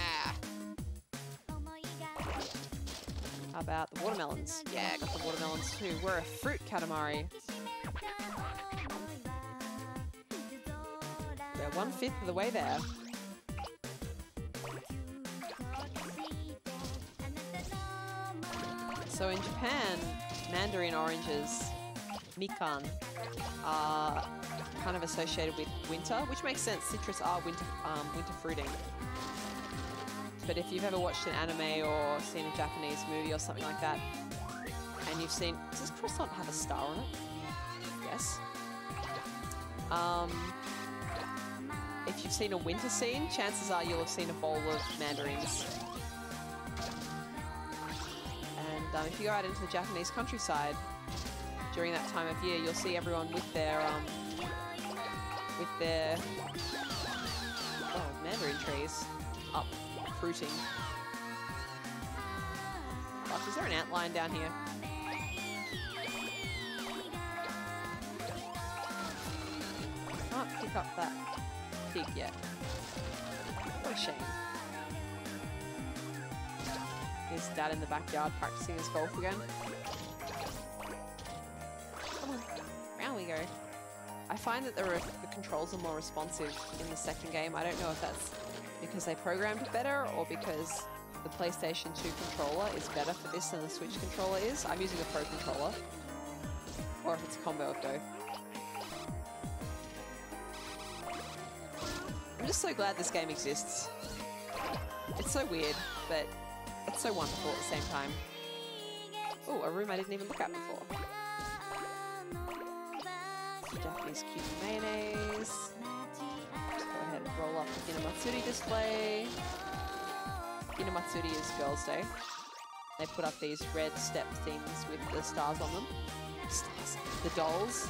How about the watermelons? Yeah, got the watermelons too. We're a fruit Katamari. We're 1/5 of the way there. So in Japan, mandarin oranges, mikan, are kind of associated with winter, which makes sense. Citrus are winter fruiting. But if you've ever watched an anime or seen a Japanese movie or something like that, and you've seen, does this croissant have a star on it? Yes. If you've seen a winter scene, chances are you'll have seen a bowl of mandarins. And if you go out into the Japanese countryside during that time of year, you'll see everyone with their mandarin trees up fruiting. Fuck, is there an antlion down here? Can't pick up that pig yet. What a shame. Is Dad in the backyard practicing his golf again? Come on, round we go. I find that the controls are more responsive in the second game. I don't know if that's because they programmed it better or because the PlayStation 2 controller is better for this than the Switch controller is. I'm using a Pro controller. Or if it's a combo of both. I'm just so glad this game exists. It's so weird, but it's so wonderful at the same time. Oh, a room I didn't even look at before. Japanese cute mayonnaise. Just go ahead and roll up the Hinamatsuri display. Hinamatsuri is Girls' Day. They put up these red step things with the stars on them. Stars. The dolls.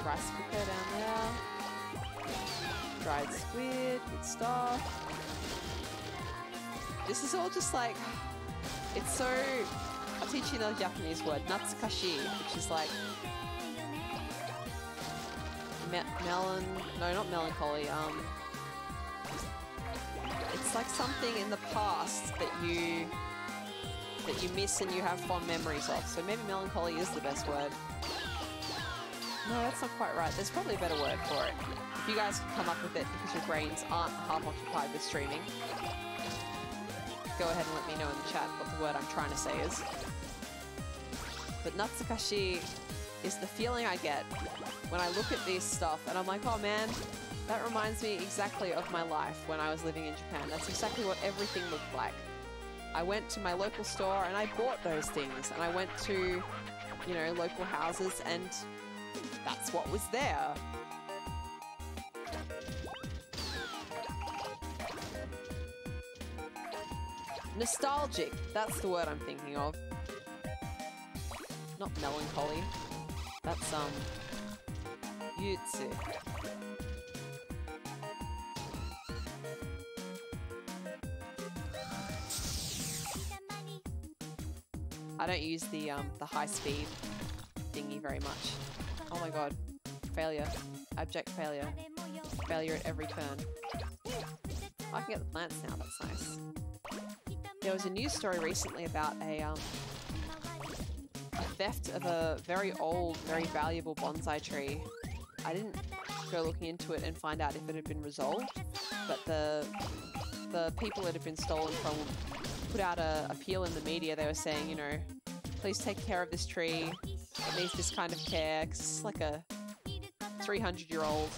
Rice cooker down there. Dried squid, good stuff. This is all just like, it's so, I'll teach you another Japanese word, natsukashi, which is like not melancholy, it's like something in the past that you miss and you have fond memories of. So maybe melancholy is the best word. No, that's not quite right. There's probably a better word for it. If you guys can come up with it because your brains aren't half occupied with streaming, go ahead and let me know in the chat what the word I'm trying to say is. But natsukashi is the feeling I get when I look at this stuff and I'm like, oh man, that reminds me exactly of my life when I was living in Japan. That's exactly what everything looked like. I went to my local store and I bought those things, and I went to, you know, local houses and that's what was there. Nostalgic, that's the word I'm thinking of. Not melancholy. That's, yutsu. I don't use the high speed thingy very much. Oh my god. Failure. Abject failure. Failure at every turn. I can get the plants now, that's nice. There was a news story recently about a theft of a very old, very valuable bonsai tree. I didn't go looking into it and find out if it had been resolved, but the people it had been stolen from put out a appeal in the media. They were saying, you know, please take care of this tree. It needs this kind of care, because it's like a 300-year-old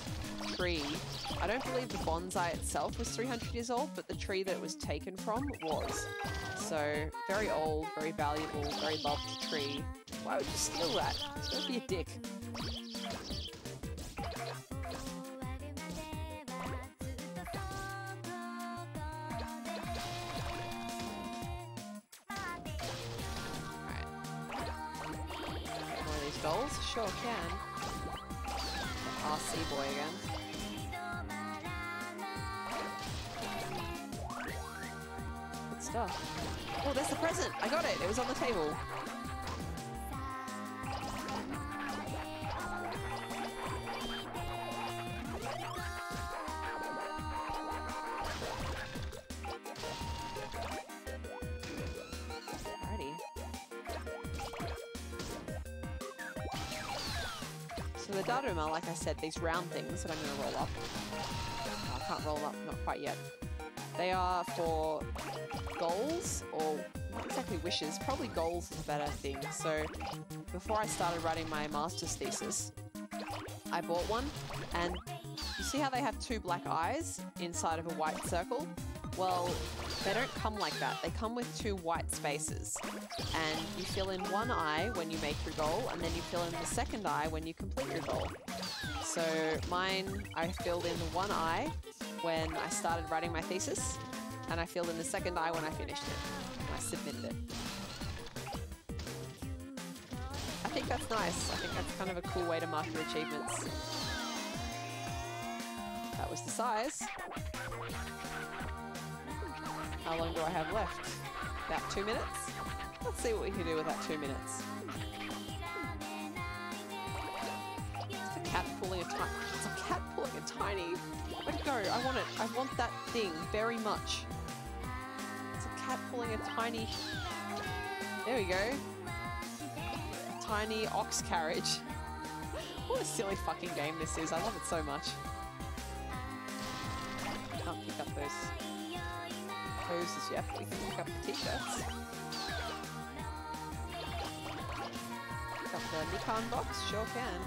tree. I don't believe the bonsai itself was 300 years old, but the tree that it was taken from was. So, very old, very valuable, very loved tree. Why would you steal that? Don't be a dick. Dolls? Sure can. RC boy again. Good stuff. Oh, there's the present! I got it! It was on the table. So the Daruma, like I said, these round things that I'm going to roll up. Oh, I can't roll them up, not quite yet. They are for goals, or not exactly wishes, probably goals is a better thing. So before I started writing my master's thesis, I bought one, and you see how they have two black eyes inside of a white circle? Well, they don't come like that. They come with two white spaces. And you fill in one eye when you make your goal, and then you fill in the second eye when you complete your goal. So mine, I filled in the one eye when I started writing my thesis, and I filled in the second eye when I finished it. And I submitted it. think that's nice. I think that's kind of a cool way to mark your achievements. That was the size. How long do I have left? About 2 minutes? Let's see what we can do with that 2 minutes. It's a cat pulling a tiny... It's a cat pulling a tiny... Where'd it go? I want it. I want that thing very much. It's a cat pulling a tiny... There we go. Tiny ox carriage. What a silly fucking game this is. I love it so much. Can't pick up those poses yet, but we can pick up the t-shirts. Pick up the Nikon box, sure can.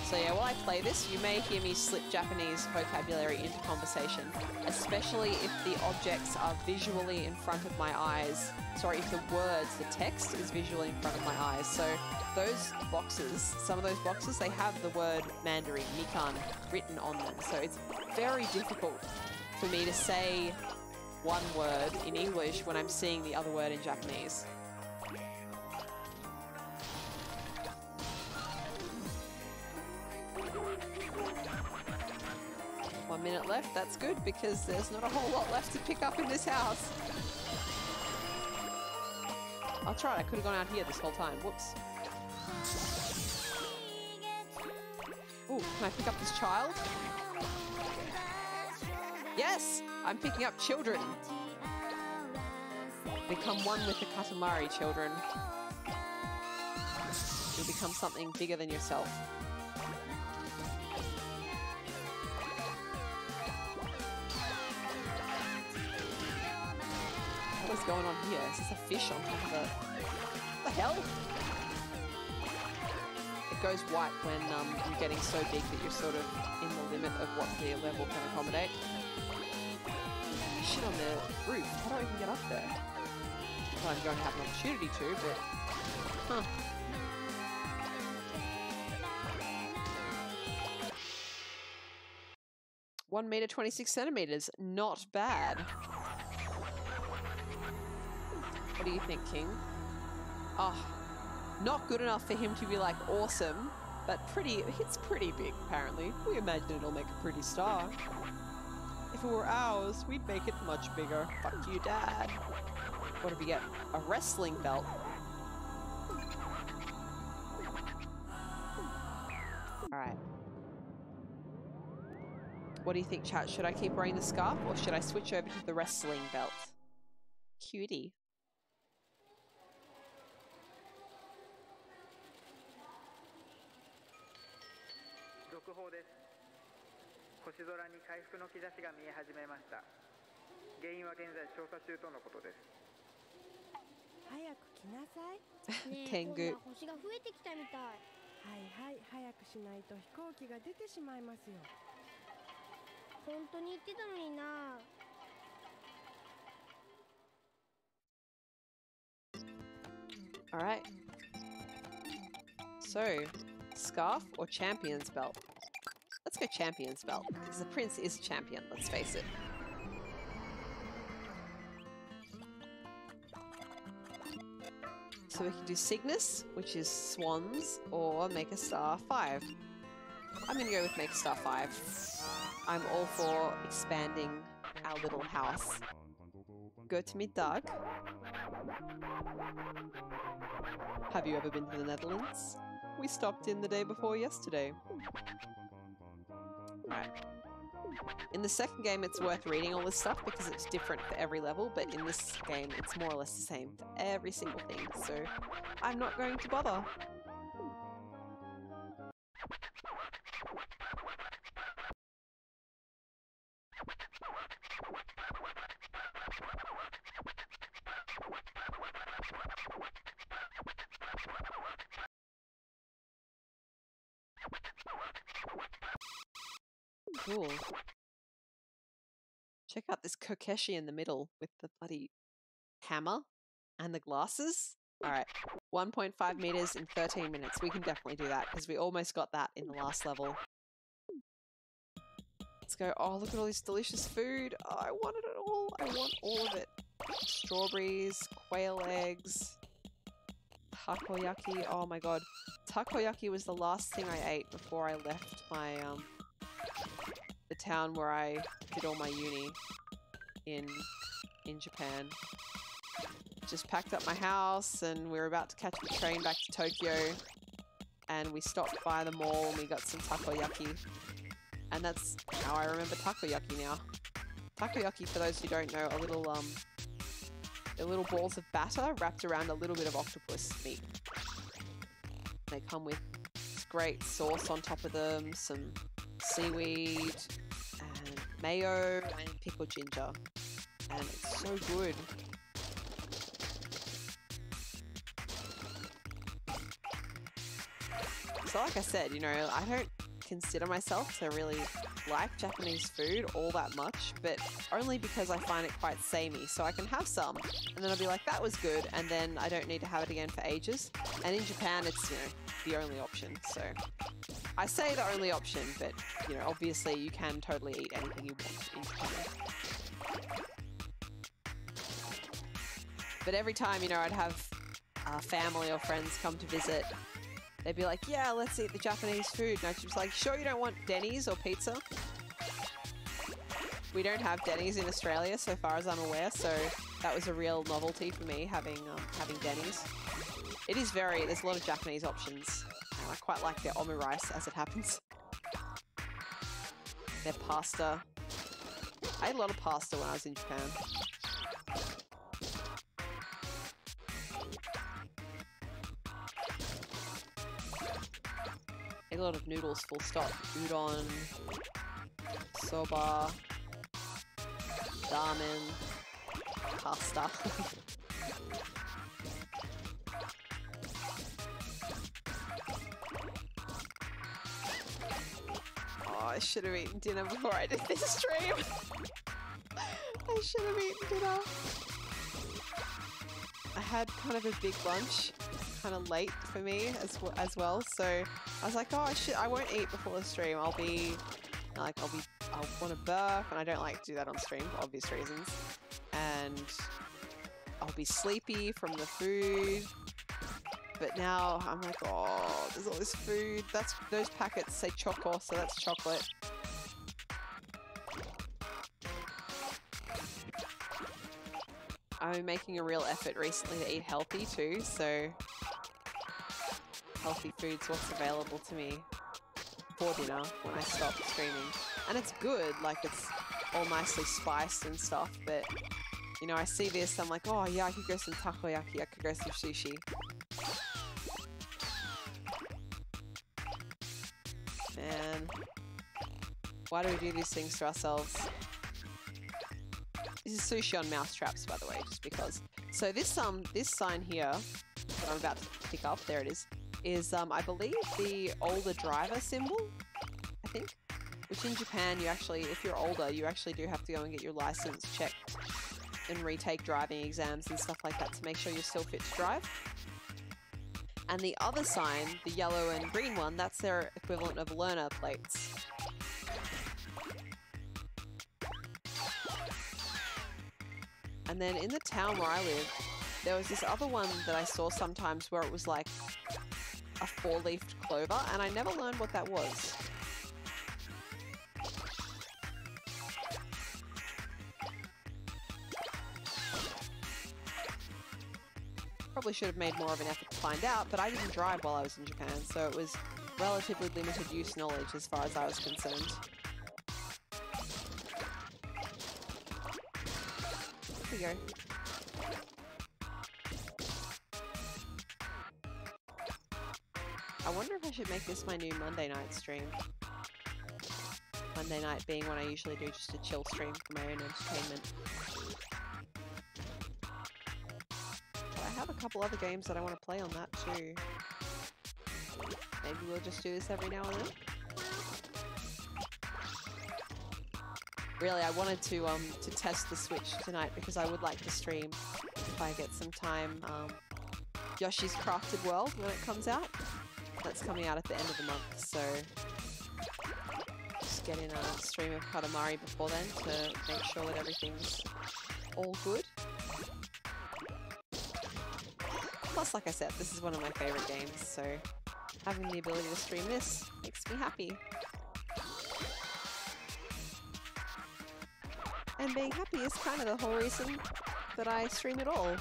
So yeah, while I play this, you may hear me slip Japanese vocabulary into conversation, especially if the objects are visually in front of my eyes. Sorry, if the words, the text is visually in front of my eyes. So those boxes, some of those boxes, they have the word Mandarin, Nikon, written on them. So it's very difficult for me to say one word in English when I'm seeing the other word in Japanese. 1 minute left, that's good because there's not a whole lot left to pick up in this house. I'll try it, I could have gone out here this whole time, whoops. Ooh, can I pick up this child? Yes! I'm picking up children! Become one with the Katamari, children. You'll become something bigger than yourself. What's going on here? Is this a fish on top of a... What the hell? It goes white when you're getting so big that you're sort of in the limit of what the level can accommodate. Shit on the roof. How do I even get up there? Well, I'm going to have an opportunity to, but... Huh. One meter, 26 centimeters. Not bad. What do you think, King? Oh, not good enough for him to be like awesome, but it's pretty big apparently. We imagine it'll make a pretty star. If it were ours, we'd make it much bigger. Fuck you, Dad. What did we get? A wrestling belt. Alright. What do you think, chat? Should I keep wearing the scarf or should I switch over to the wrestling belt? Cutie. Tengu. 星が増えてきたみたい。はいはい、早くしないと飛行機が出てしまいますよ。本当に言ってたのにな。All right. So, scarf or champion's belt? Let's go champion's belt because the prince is champion. Let's face it. So we can do Cygnus, which is swans, or make a star 5. I'm going to go with make a star 5. I'm all for expanding our little house. Go to Mittag. Have you ever been to the Netherlands? We stopped in the day before yesterday. Right. In the second game, it's worth reading all this stuff because it's different for every level, but in this game, it's more or less the same for every single thing, so I'm not going to bother. Cool. Check out this Kokeshi in the middle with the bloody hammer and the glasses. Alright, 1.5 meters in 13 minutes. We can definitely do that because we almost got that in the last level. Let's go. Oh, look at all this delicious food. Oh, I want it all. I want all of it. Strawberries, quail eggs. Takoyaki. Oh my god. Takoyaki was the last thing I ate before I left my, the town where I did all my uni in Japan. Just packed up my house and we were about to catch the train back to Tokyo. And we stopped by the mall and we got some takoyaki. And that's how I remember takoyaki now. Takoyaki, for those who don't know, are little balls of batter wrapped around a little bit of octopus meat. They come with this great sauce on top of them, some seaweed, and mayo, and pickled ginger. And it's so good. So like I said, you know, I don't consider myself to really like Japanese food all that much, but only because I find it quite samey. So I can have some and then I'll be like, that was good, and then I don't need to have it again for ages. And in Japan, it's, you know, the only option. So I say the only option, but, you know, obviously you can totally eat anything you want in Japan. But every time, you know, I'd have family or friends come to visit, they'd be like, yeah, let's eat the Japanese food. And I'd just be like, sure you don't want Denny's or pizza? We don't have Denny's in Australia, so far as I'm aware, so that was a real novelty for me, having Denny's. It is there's a lot of Japanese options. I quite like their omurice, as it happens. Their pasta. I ate a lot of pasta when I was in Japan. A lot of noodles, full stop. Udon, soba, ramen, pasta. Oh, I should have eaten dinner before I did this stream. I should have eaten dinner. I had kind of a big lunch. Kind of late for me as well, so I was like, oh, I won't eat before the stream. I'll want to burp, and I don't like to do that on stream for obvious reasons, and I'll be sleepy from the food. But now I'm like, oh, there's all this food. Those packets say choco, so that's chocolate. I'm making a real effort recently to eat healthy too, so healthy food's what's available to me for dinner when I stop streaming. And it's good, like it's all nicely spiced and stuff, but you know, I see this, I'm like, oh yeah, I could go some takoyaki, I could go some sushi. Man, why do we do these things to ourselves? This is sushi on mouse traps, by the way, just because. So this sign here that I'm about to pick up, there it is I believe the older driver symbol, I think. Which in Japan, you actually, if you're older, you actually do have to go and get your license checked and retake driving exams and stuff like that to make sure you're still fit to drive. And the other sign, the yellow and green one, that's their equivalent of learner plates. And then in the town where I live, there was this other one that I saw sometimes where it was like a 4-leafed clover, and I never learned what that was. Probably should have made more of an effort to find out, but I didn't drive while I was in Japan, so it was relatively limited use knowledge as far as I was concerned. Here we go. I wonder if I should make this my new Monday night stream. Monday night being when I usually do just a chill stream for my own entertainment. But I have a couple other games that I want to play on that too. Maybe we'll just do this every now and then. Really, I wanted to test the Switch tonight because I would like to stream, if I get some time, Yoshi's Crafted World when it comes out. That's coming out at the end of the month, so just get in a stream of Katamari before then to make sure that everything's all good. Plus, like I said, this is one of my favorite games, so having the ability to stream this makes me happy. And being happy is kind of the whole reason that I stream at all.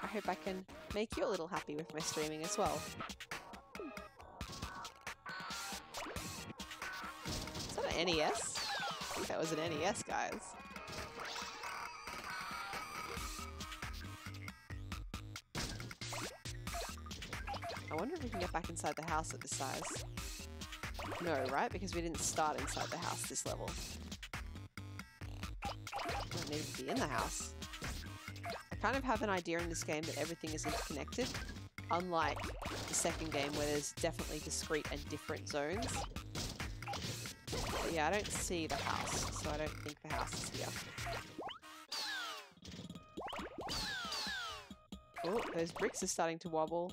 I hope I can make you a little happy with my streaming as well. Is that an NES? I think that was an NES, guys. I wonder if we can get back inside the house at this size. No, right? Because we didn't start inside the house this level. We don't need to be in the house. I kind of have an idea in this game that everything is interconnected, unlike the second game where there's definitely discrete and different zones. But yeah, I don't see the house, so I don't think the house is here. Oh, those bricks are starting to wobble.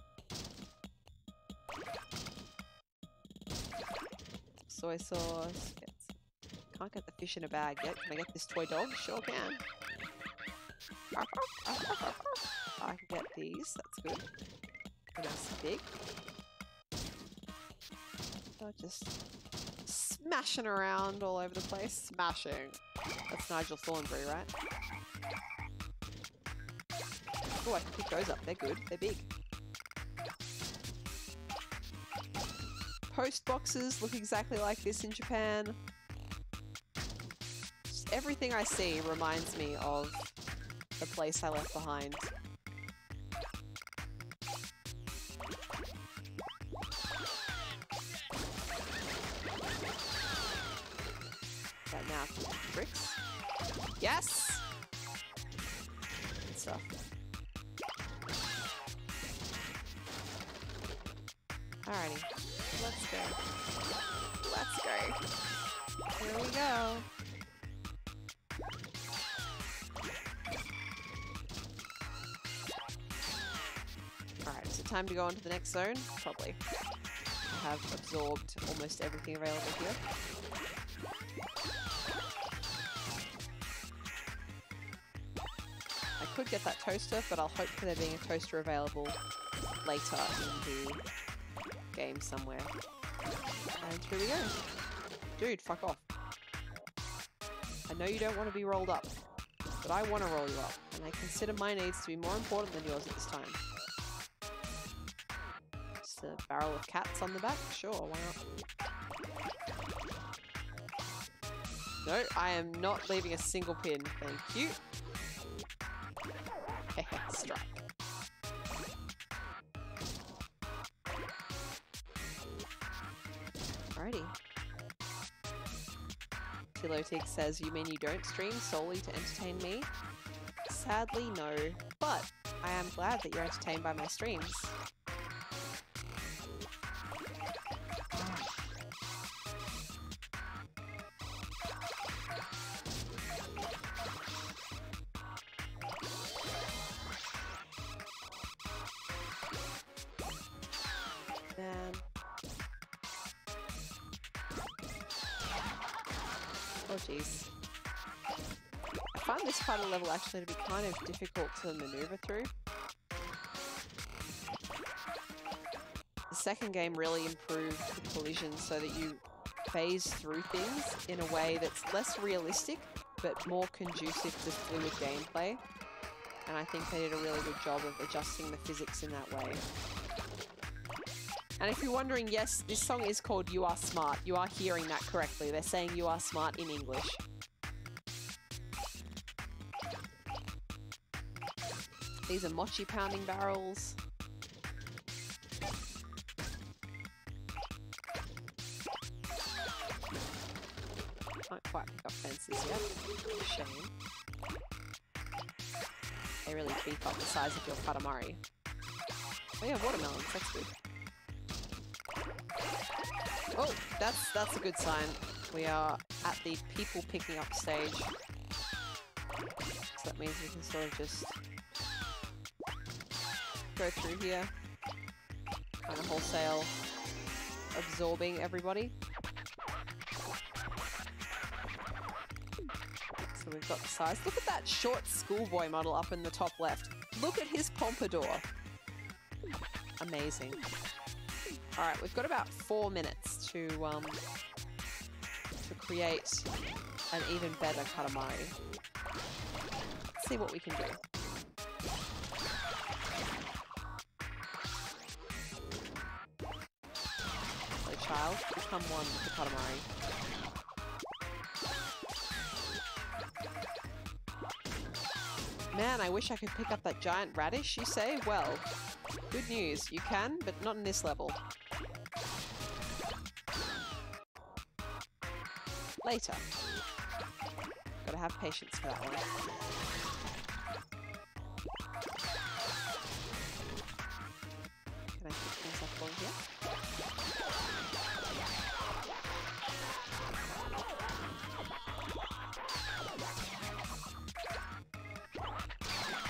Soy sauce. Can't get the fish in a bag yet. Can I get this toy dog? Sure can. I can get these. That's good. They're nice and big. Oh, just smashing around all over the place. Smashing. That's Nigel Thornberry, right? Oh, I can pick those up. They're good. They're big. Post boxes look exactly like this in Japan. Just everything I see reminds me of the place I left behind. Right now, bricks. Yes! Good stuff. Alrighty. Let's go. Let's go. Here we go. Alright, is it time to go on to the next zone? Probably. I have absorbed almost everything available here. I could get that toaster, but I'll hope for there being a toaster available later in the game somewhere. And here we go. Dude, fuck off. I know you don't want to be rolled up, but I want to roll you up, and I consider my needs to be more important than yours at this time. Just a barrel of cats on the back? Sure, why not? No, I am not leaving a single pin, thank you. Strike. Alrighty. Tilotig says, you mean you don't stream solely to entertain me? Sadly, no. But I am glad that you're entertained by my streams. Man. Oh jeez. I find this part of the level actually to be kind of difficult to maneuver through. The second game really improved the collision so that you phase through things in a way that's less realistic but more conducive to fluid gameplay. And I think they did a really good job of adjusting the physics in that way. And if you're wondering, yes, this song is called You Are Smart. You are hearing that correctly. They're saying You Are Smart in English. These are mochi pounding barrels. Can't quite pick up fences yet. Shame. They really beef up the size of your Katamari. Oh yeah, watermelons, that's good. Oh, that's a good sign. We are at the people picking up stage. So that means we can sort of just go through here. Kind of wholesale absorbing everybody. So we've got the size. Look at that short schoolboy model up in the top left. Look at his pompadour. Amazing. Alright, we've got about 4 minutes to create an even better Katamari. Let's see what we can do. So child, become one with the Katamari. Man, I wish I could pick up that giant radish, you say? Well, good news. You can, but not in this level. Later. Gotta have patience for that one. Can I pick things up along here?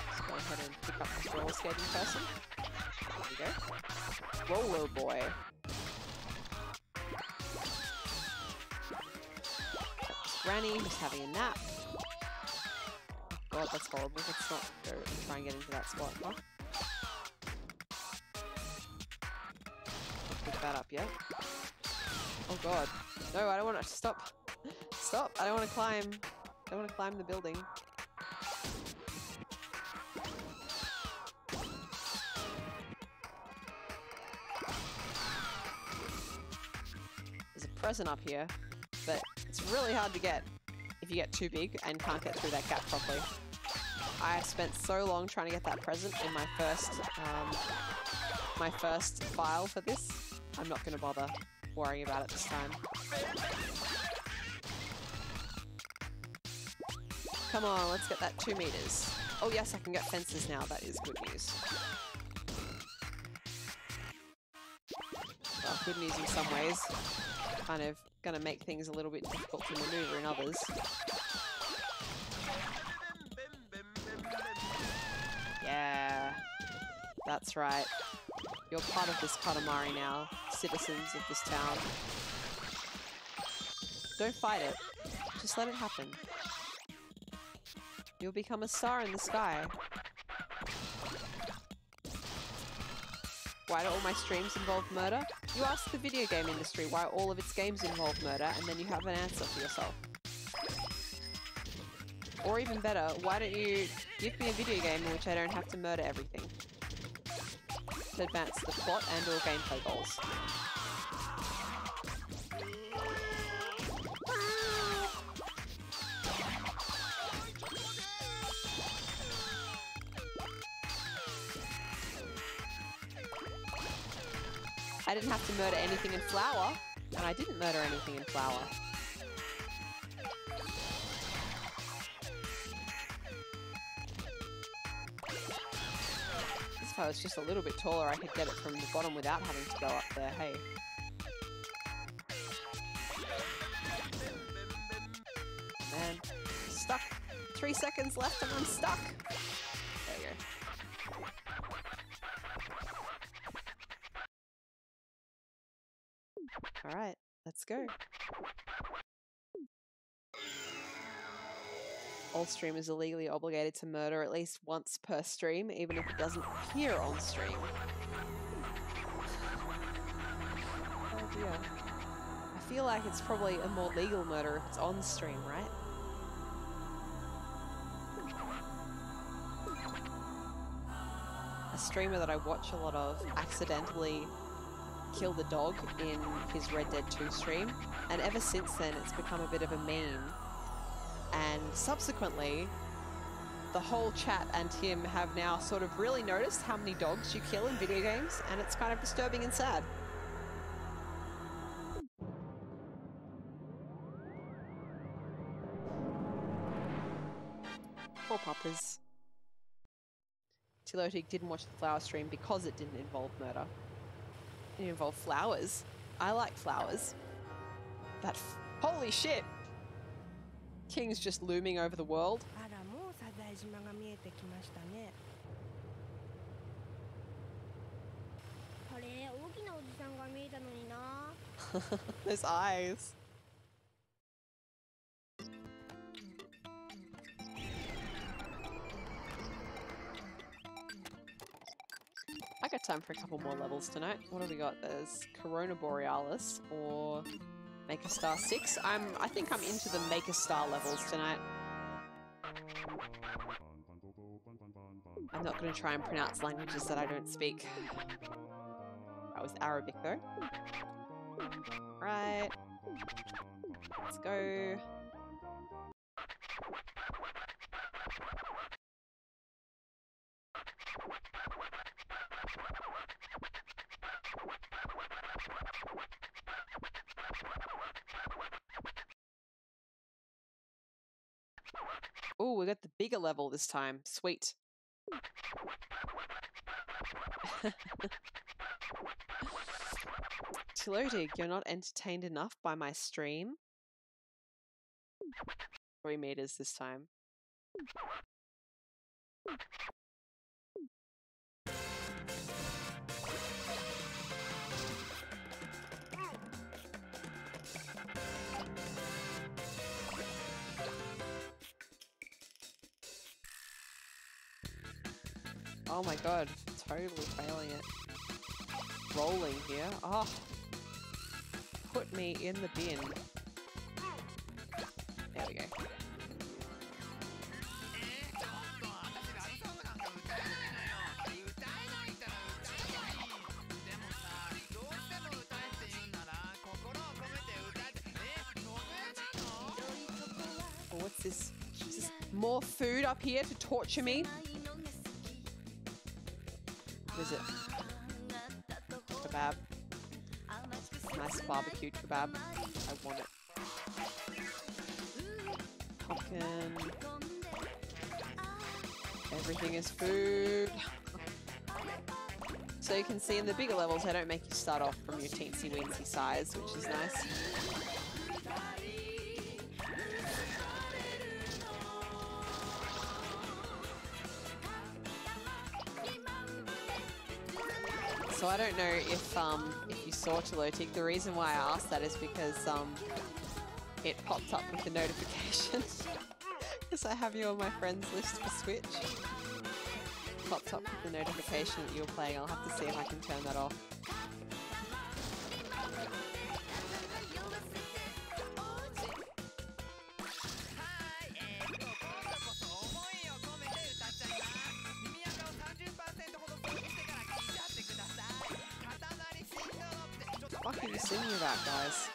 Let's go ahead and pick up this roller skating person. There we go. Roller boy. Granny, who's having a nap. God, that's horrible. Let's not go and try and get into that spot, huh? I'll pick that up, yeah? Oh god. No, I don't want to stop. Stop! I don't want to climb. I don't want to climb the building. There's a present up here, but it's really hard to get if you get too big and can't get through that gap properly. I spent so long trying to get that present in my first file for this. I'm not going to bother worrying about it this time. Come on, let's get that 2 meters. Oh yes, I can get fences now. That is good news. Well, good news in some ways. Kind of gonna make things a little bit difficult to maneuver in others. Yeah, that's right. You're part of this Katamari now, citizens of this town. Don't fight it. Just let it happen. You'll become a star in the sky. Why do all my streams involve murder? You ask the video game industry why all of its games involve murder, and then you have an answer for yourself. Or even better, why don't you give me a video game in which I don't have to murder everything to advance the plot and or gameplay goals. I didn't have to murder anything in Flower, and I didn't murder anything in Flower. If I was just a little bit taller, I could get it from the bottom without having to go up there, hey. Man, stuck. 3 seconds left and I'm stuck. There we go. Alright, let's go. All streamers are legally obligated to murder at least once per stream, even if it doesn't appear on stream. Oh dear. I feel like it's probably a more legal murder if it's on stream, right? A streamer that I watch a lot of accidentally killed a dog in his Red Dead 2 stream, and ever since then it's become a bit of a meme. And subsequently, the whole chat and him have now sort of really noticed how many dogs you kill in video games, and it's kind of disturbing and sad. Poor puppers. Tilotic didn't watch the flower stream because it didn't involve murder. It involved flowers. I like flowers. Holy shit! King's just looming over the world. あら、もうサザエ島が見えてきましたね。あれ、大きなおじさんが見えたのにな。Those eyes. time for a couple more levels tonight. What have we got? There's Corona Borealis or Make a Star 6. I think I'm into the Make a Star levels tonight. I'm not going to try and pronounce languages that I don't speak. That was Arabic though. Right. Let's go. Oh, we got the bigger level this time. Sweet. Tilodig, you're not entertained enough by my stream? 3 meters this time. Oh my god, totally failing it. Rolling here. Oh, put me in the bin. There we go. Oh, what's this? Is this more food up here to torture me? What is it? Kebab. Nice barbecue kebab. I want it. Pumpkin. Everything is food. So you can see in the bigger levels, they don't make you start off from your teensy weensy size, which is nice. So I don't know if you saw Tilotig. The reason why I asked that is because it popped up with the notification. Because I have you on my friends list for Switch. Popped up with the notification that you were playing. I'll have to see if I can turn that off. What the fuck are you singing about, guys?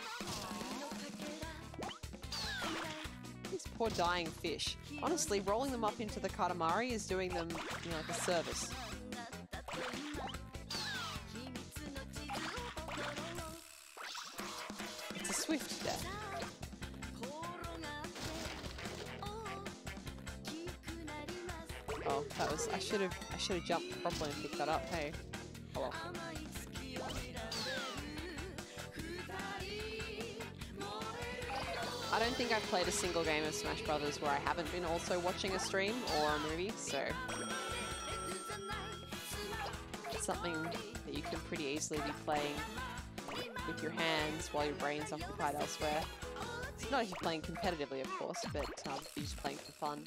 These poor dying fish. Honestly, rolling them up into the Katamari is doing them, you know, like a service. It's a swift death. Oh, that was. I should have jumped properly and picked that up. Hey, oh well. I don't think I've played a single game of Smash Brothers where I haven't been also watching a stream or a movie, so it's something that you can pretty easily be playing with your hands while your brain's occupied elsewhere. Not if you're playing competitively, of course, but you're just playing for fun.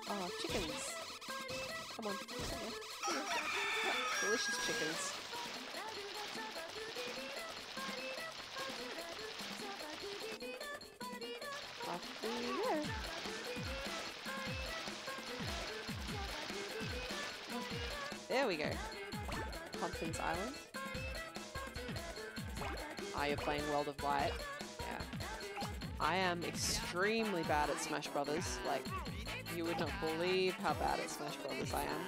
Oh, chickens! Come on. Yeah. Delicious chickens. There we go. Pumpkin's Island. Ah, you're playing World of Light. Yeah. I am extremely bad at Smash Brothers. Like, you would not believe how bad at Smash Brothers I am.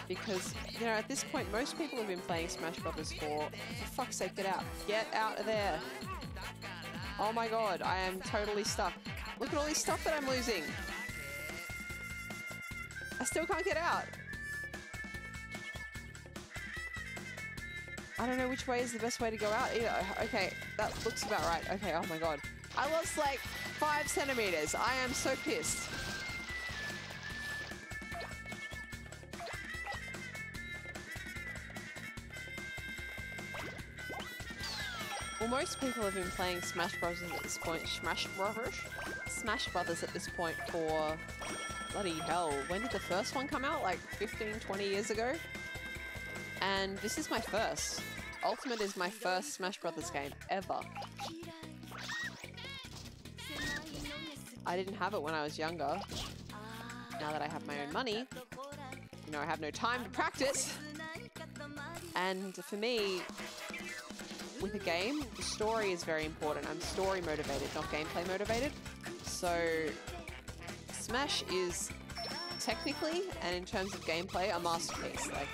Because, you know, at this point, most people have been playing Smash Brothers for fuck's sake, get out. Get out of there. Oh my god, I am totally stuck. Look at all this stuff that I'm losing. I still can't get out. I don't know which way is the best way to go out either. Okay, that looks about right. Okay, oh my god. I lost like 5 centimeters. I am so pissed. Well, most people have been playing Smash Brothers at this point. Smash Brothers at this point for bloody hell, when did the first one come out? Like 15, 20 years ago? And this is my first. Ultimate is my first Smash Brothers game ever. I didn't have it when I was younger. Now that I have my own money, you know, I have no time to practice. And for me, with a game, the story is very important. I'm story motivated, not gameplay motivated. So Smash is technically, and in terms of gameplay, a masterpiece. Like,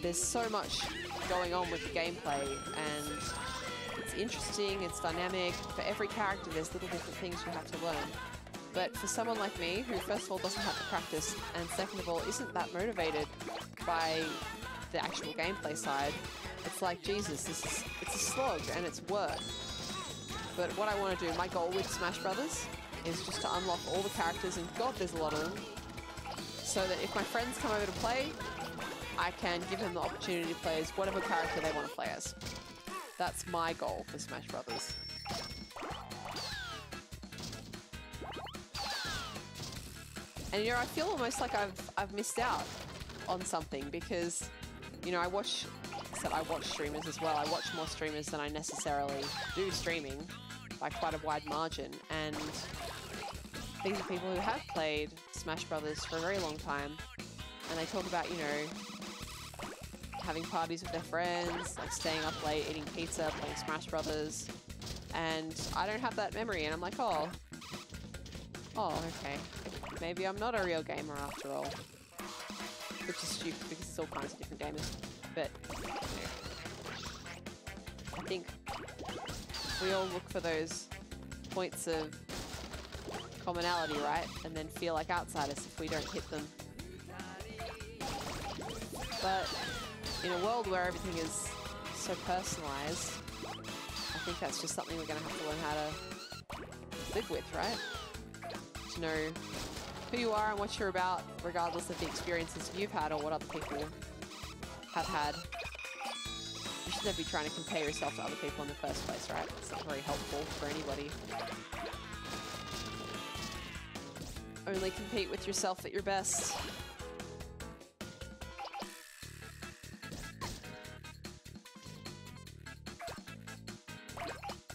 there's so much going on with the gameplay, and it's interesting, it's dynamic. For every character, there's little different things you have to learn. But for someone like me, who first of all doesn't have the practice, and second of all isn't that motivated by the actual gameplay side, it's like, Jesus, it's a slog and it's work. But what I want to do, my goal with Smash Brothers, is just to unlock all the characters, and God, there's a lot of them, so that if my friends come over to play, I can give them the opportunity to play as whatever character they want to play as. That's my goal for Smash Brothers. And you know, I feel almost like I've missed out on something, because, you know, I watch streamers as well. I watch more streamers than I necessarily do streaming by quite a wide margin, and these are people who have played Smash Brothers for a very long time, and they talk about, you know, having parties with their friends, like staying up late, eating pizza, playing Smash Brothers, and I don't have that memory, and I'm like, oh, okay, maybe I'm not a real gamer after all, which is stupid because it's all kinds of different gamers, but you know, I think we all look for those points of commonality, right? And then feel like outsiders if we don't hit them. But in a world where everything is so personalized, I think that's just something we're going to have to learn how to live with, right? To know who you are and what you're about, regardless of the experiences you've had or what other people have had. You should never be trying to compare yourself to other people in the first place, right? It's not very helpful for anybody. Only compete with yourself at your best.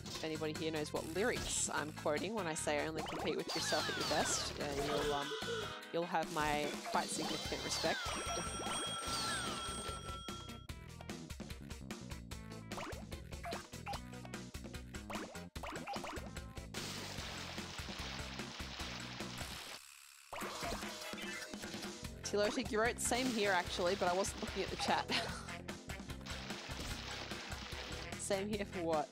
If anybody here knows what lyrics I'm quoting when I say only compete with yourself at your best, you'll have my quite significant respect. Tilotic, you wrote same here actually, but I wasn't looking at the chat. Same here for what?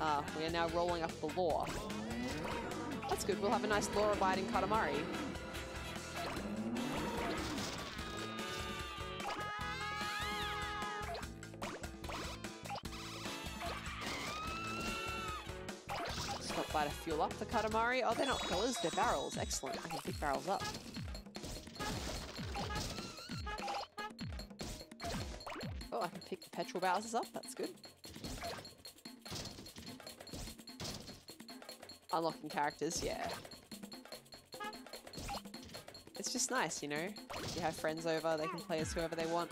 Ah, we are now rolling up the lore. That's good, we'll have a nice law-abiding Katamari. Stop by to fuel up the Katamari. Oh, they're not pillars, they're barrels. Excellent, I can pick barrels up. Oh, I can pick the petrol barrels up, that's good. Unlocking characters, yeah. It's just nice, you know? You have friends over, they can play as whoever they want.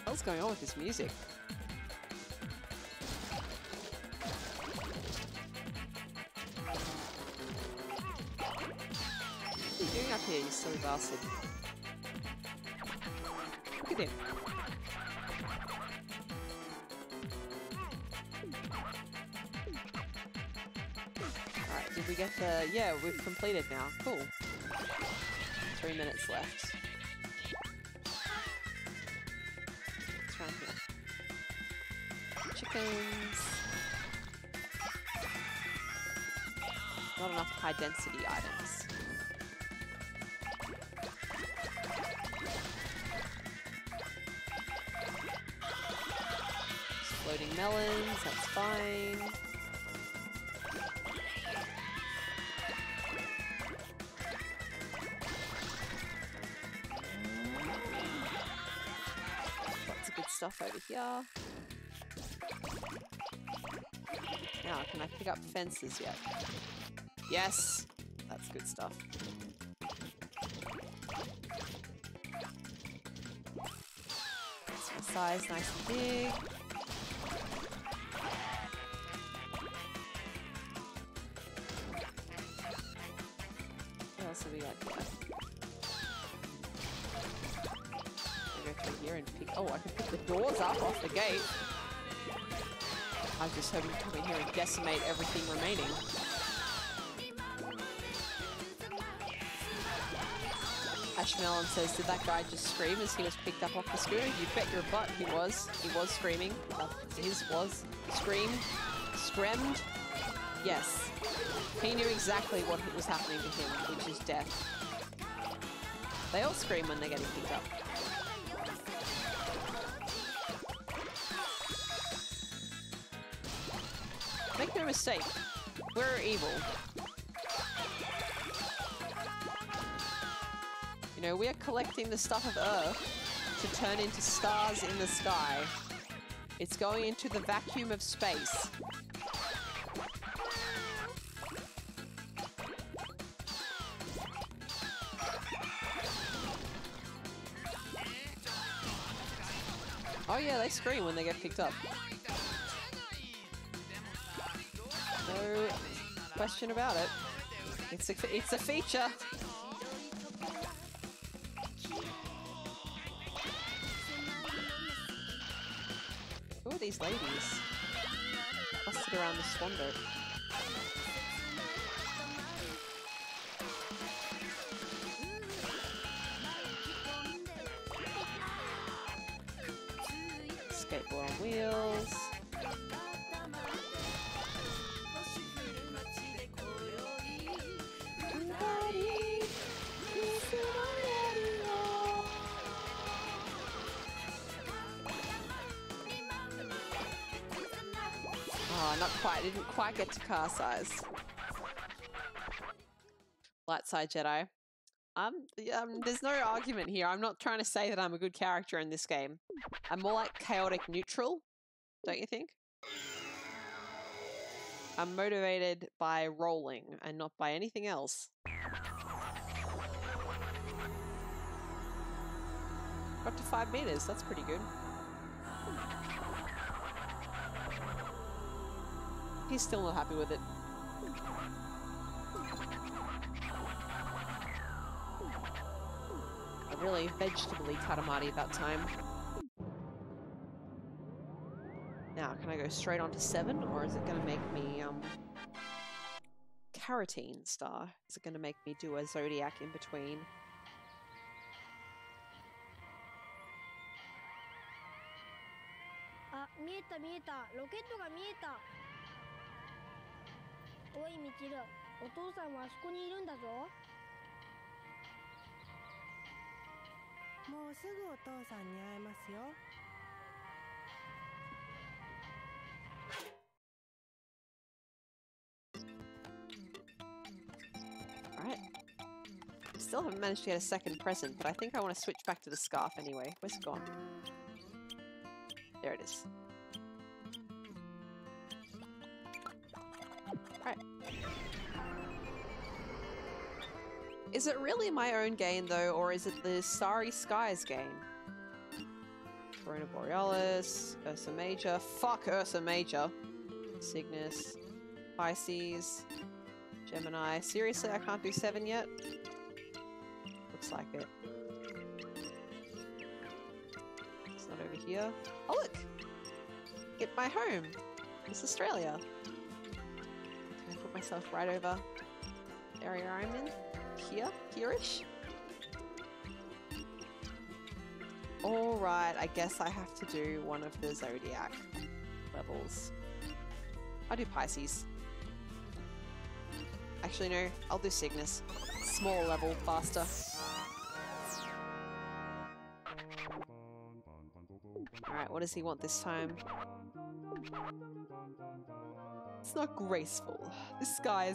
What's going on with this music? What are you doing up here, you silly bastard? Look at him. Alright, did we get the... Yeah, we've completed now. Cool. 3 minutes left. What's around here? Chickens. Not enough high density items. Floating melons, that's fine. stuff over here. Now, can I pick up fences yet? Yes! That's good stuff. That's my size, nice and big. What else have we got here? Go through here and pick. Oh, I can pick the doors up off the gate. I was just hoping to come in here and decimate everything remaining. Ashmelon says, did that guy just scream as he was picked up off the scooter? You bet your butt he was. He was screaming. His was. Screamed. Screamed. Yes. He knew exactly what was happening to him, which is death. They all scream when they're getting picked up. Make no mistake, we're evil. You know, we are collecting the stuff of Earth to turn into stars in the sky. It's going into the vacuum of space. Oh yeah, they scream when they get picked up. No question about it. It's a feature. Who are these ladies? Busted around the swan boat. Skateboard on wheels. Oh, not quite. Didn't quite get to car size. Light side Jedi. There's no argument here. I'm not trying to say that I'm a good character in this game. I'm more like chaotic neutral, don't you think? I'm motivated by rolling and not by anything else. Got to 5 meters. That's pretty good. He's still not happy with it. A really vegetable-y Katamari that time. Now, can I go straight on to 7, or is it going to make me, Carotene Star? Is it going to make me do a Zodiac in between? Ah, 見えた見えた。ロケットが見えた。おいミチル、お父さんはあそこにいるんだぞ。もうすぐお父さんに会えますよ。Alright. Still haven't managed to get a second present, but I think I want to switch back to the scarf anyway. Where's it gone? There it is. Alright. Is it really my own game though, or is it the Starry Skies game? Corona Borealis, Ursa Major. Fuck Ursa Major. Cygnus. Pisces. Gemini. Seriously, I can't do 7 yet? Looks like it. It's not over here. Oh look! Get my home! It's Australia. Can I put myself right over the area I'm in? Here? Here-ish? Alright, I guess I have to do one of the Zodiac levels. I'll do Pisces. Actually, no, I'll do Cygnus. Small level, faster. Alright, what does he want this time? It's not graceful. This sky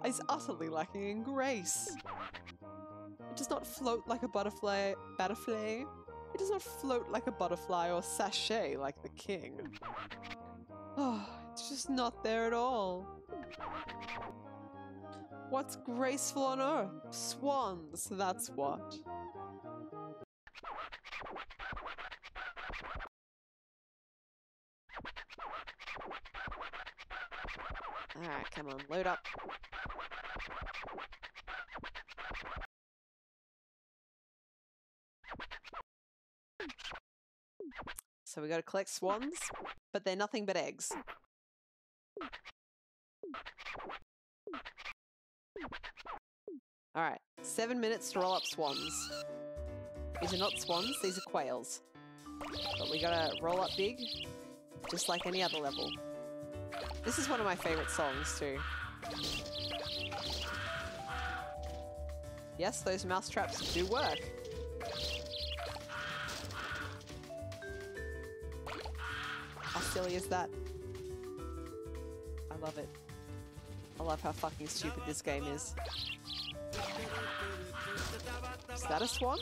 is utterly lacking in grace. It does not float like a butterfly. It does not float like a butterfly or sachet like the king. Oh, it's just not there at all. What's graceful on earth? Swans, that's what. Alright, come on, load up. So we gotta collect swans, but they're nothing but eggs. Alright, 7 minutes to roll up swans. These are not swans, these are quails. But we gotta roll up big, just like any other level. This is one of my favorite songs too. Yes, those mouse traps do work. How silly is that? I love it. I love how fucking stupid this game is. Is that a swan?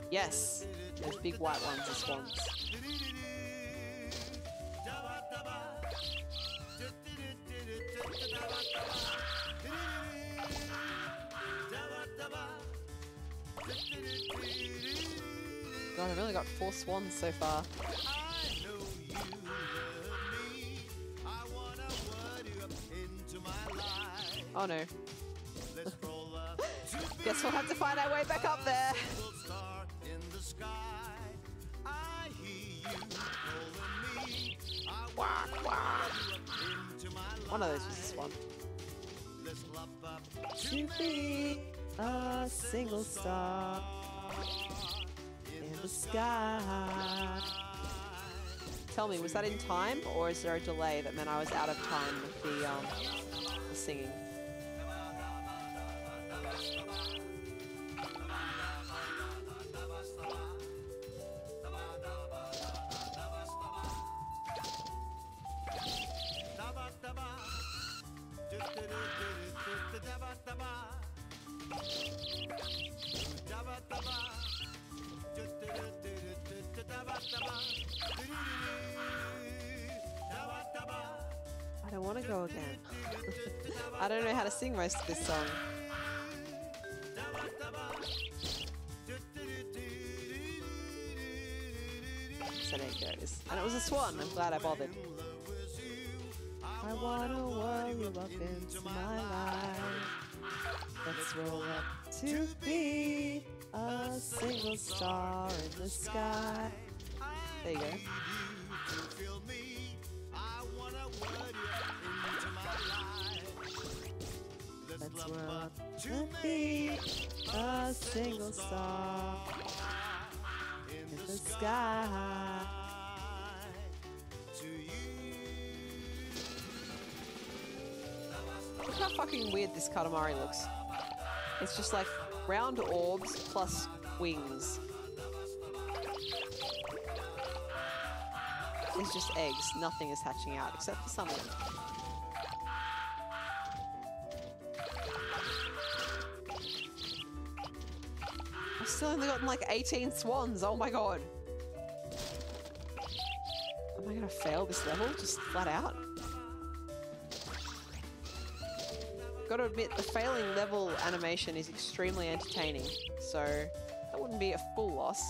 Yes! Those big white ones are swans. God, I've only got 4 swans so far. Oh no. Guess we'll have to find our way back up there. Quack, quack. One of those was a swan. To be a single star in the sky. Tell me, was that in time, or is there a delay that meant I was out of time with the singing? I don't want to go again. I don't know how to sing most of this song. So there goes. And it was a swan. I'm glad I bothered. I want to whirl you up into my life. Let's roll up to be a single star in the sky. There you go. Let's roll up to be a single star in the sky. Look how fucking weird this Katamari looks. It's just like round orbs plus wings. It's just eggs. Nothing is hatching out except for some of them. I've still only gotten like 18 swans. Oh my god. Am I gonna fail this level just flat out? Gotta admit, the failing level animation is extremely entertaining, so that wouldn't be a full loss.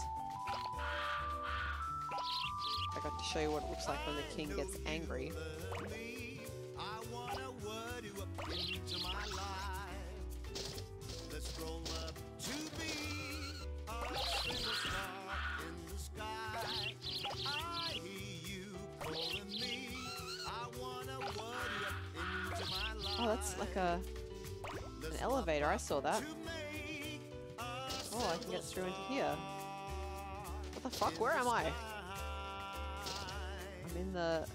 I got to show you what it looks like when the king gets angry. Oh, that's like an elevator. I saw that. Oh, I can get through into here. What the fuck? Where am I? I'm in the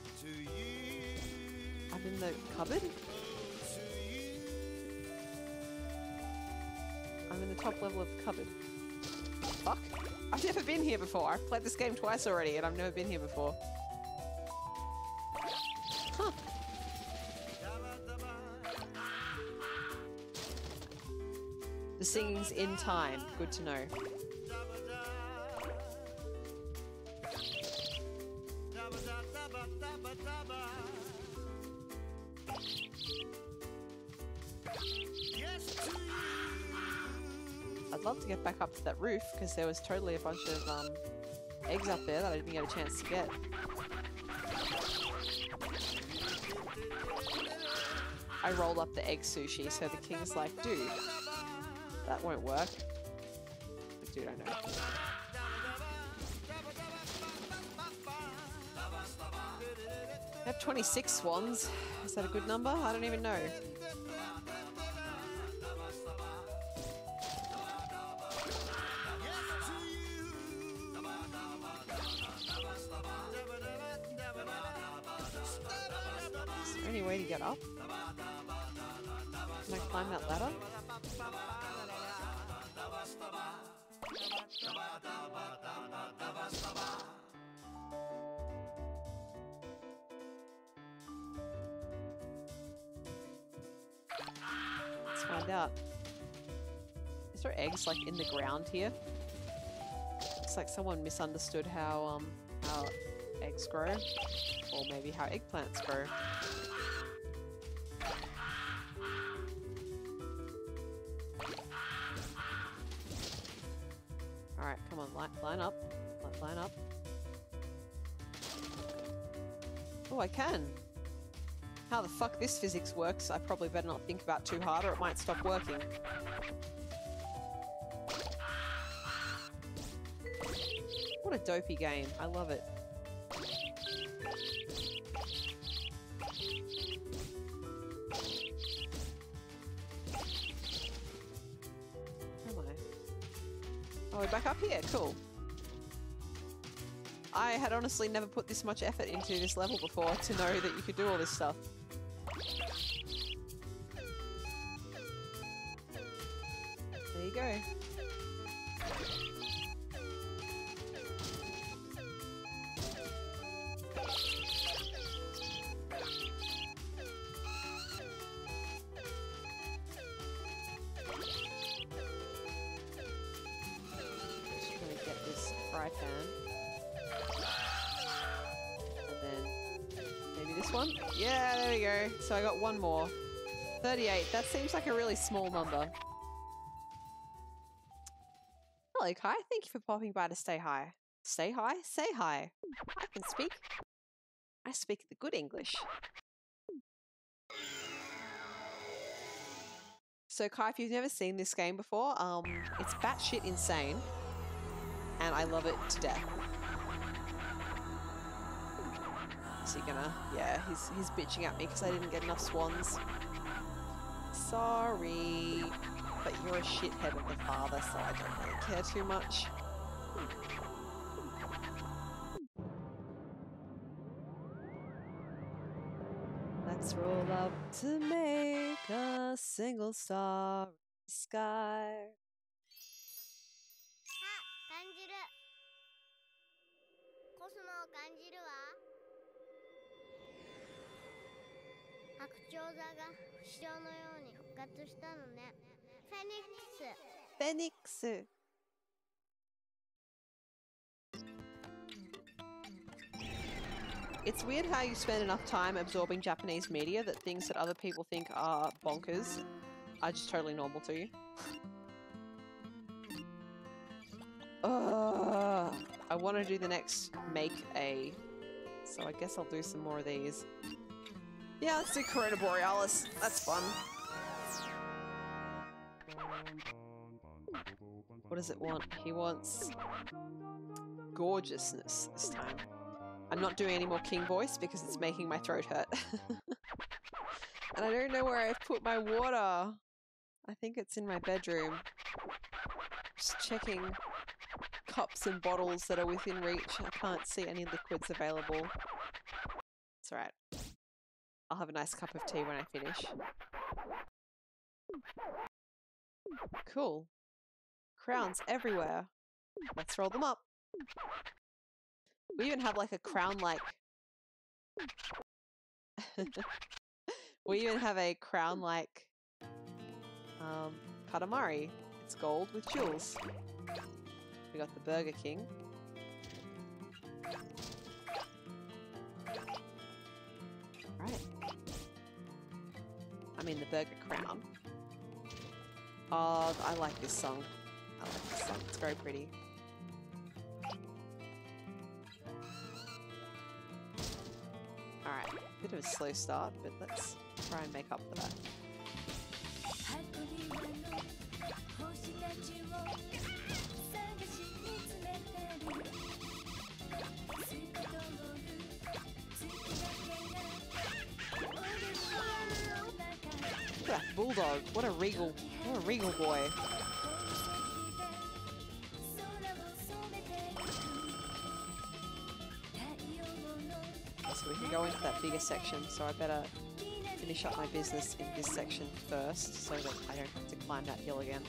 cupboard? I'm in the top level of the cupboard. Fuck? I've never been here before. I've played this game twice already and I've never been here before. Huh. The singing's in time. Good to know. I'd love to get back up to that roof because there was totally a bunch of eggs up there that I didn't get a chance to get. I rolled up the egg sushi, so the king's like, dude, that won't work. Like, dude, I know. I have 26 swans. Is that a good number? I don't even know. Is there any way to get up? Can I climb that ladder? Let's find out. Is there eggs like in the ground here? Looks like someone misunderstood how eggs grow, or maybe how eggplants grow. Alright, come on, line up. Line up. Oh, I can! How the fuck this physics works, I probably better not think about too hard or it might stop working. What a dopey game. I love it. Oh, we're back up here. Cool. I had honestly never put this much effort into this level before to know that you could do all this stuff. There you go. Yeah, there we go. So I got one more. 38. That seems like a really small number. Hello, Kai. Thank you for popping by to stay hi. Stay hi? Say hi. I can speak. I speak the good English. So, Kai, if you've never seen this game before, it's batshit insane. And I love it to death. Is he gonna... Yeah, he's bitching at me because I didn't get enough swans. Sorry. But you're a shithead of the father, so I don't really care too much. Let's roll up to make a single star in the sky. 感じるコスモを感じるわ白鳥座が不死鳥のように復活したのねフェニックスフェニックス It's weird how you spend enough time absorbing Japanese media that things that other people think are bonkers are just totally normal to you. I want to do the next make a, so I guess I'll do some more of these. Yeah, let's do Corona Borealis. That's fun. What does it want? He wants gorgeousness this time. I'm not doing any more King voice because it's making my throat hurt. And I don't know where I've put my water. I think it's in my bedroom. Just checking cups and bottles that are within reach. I can't see any liquids available. It's alright. I'll have a nice cup of tea when I finish. Cool. Crowns everywhere. Let's roll them up. We even have like a crown-like... we even have a crown-like Katamari. It's gold with jewels. We got the Burger King. Right. I mean the Burger Crown. Oh, I like this song. I like this song. It's very pretty. Alright, bit of a slow start, but let's try and make up for that. Look at that bulldog. What a regal boy. So we can go into that bigger section, so I better finish up my business in this section first so that I don't have to climb that hill again.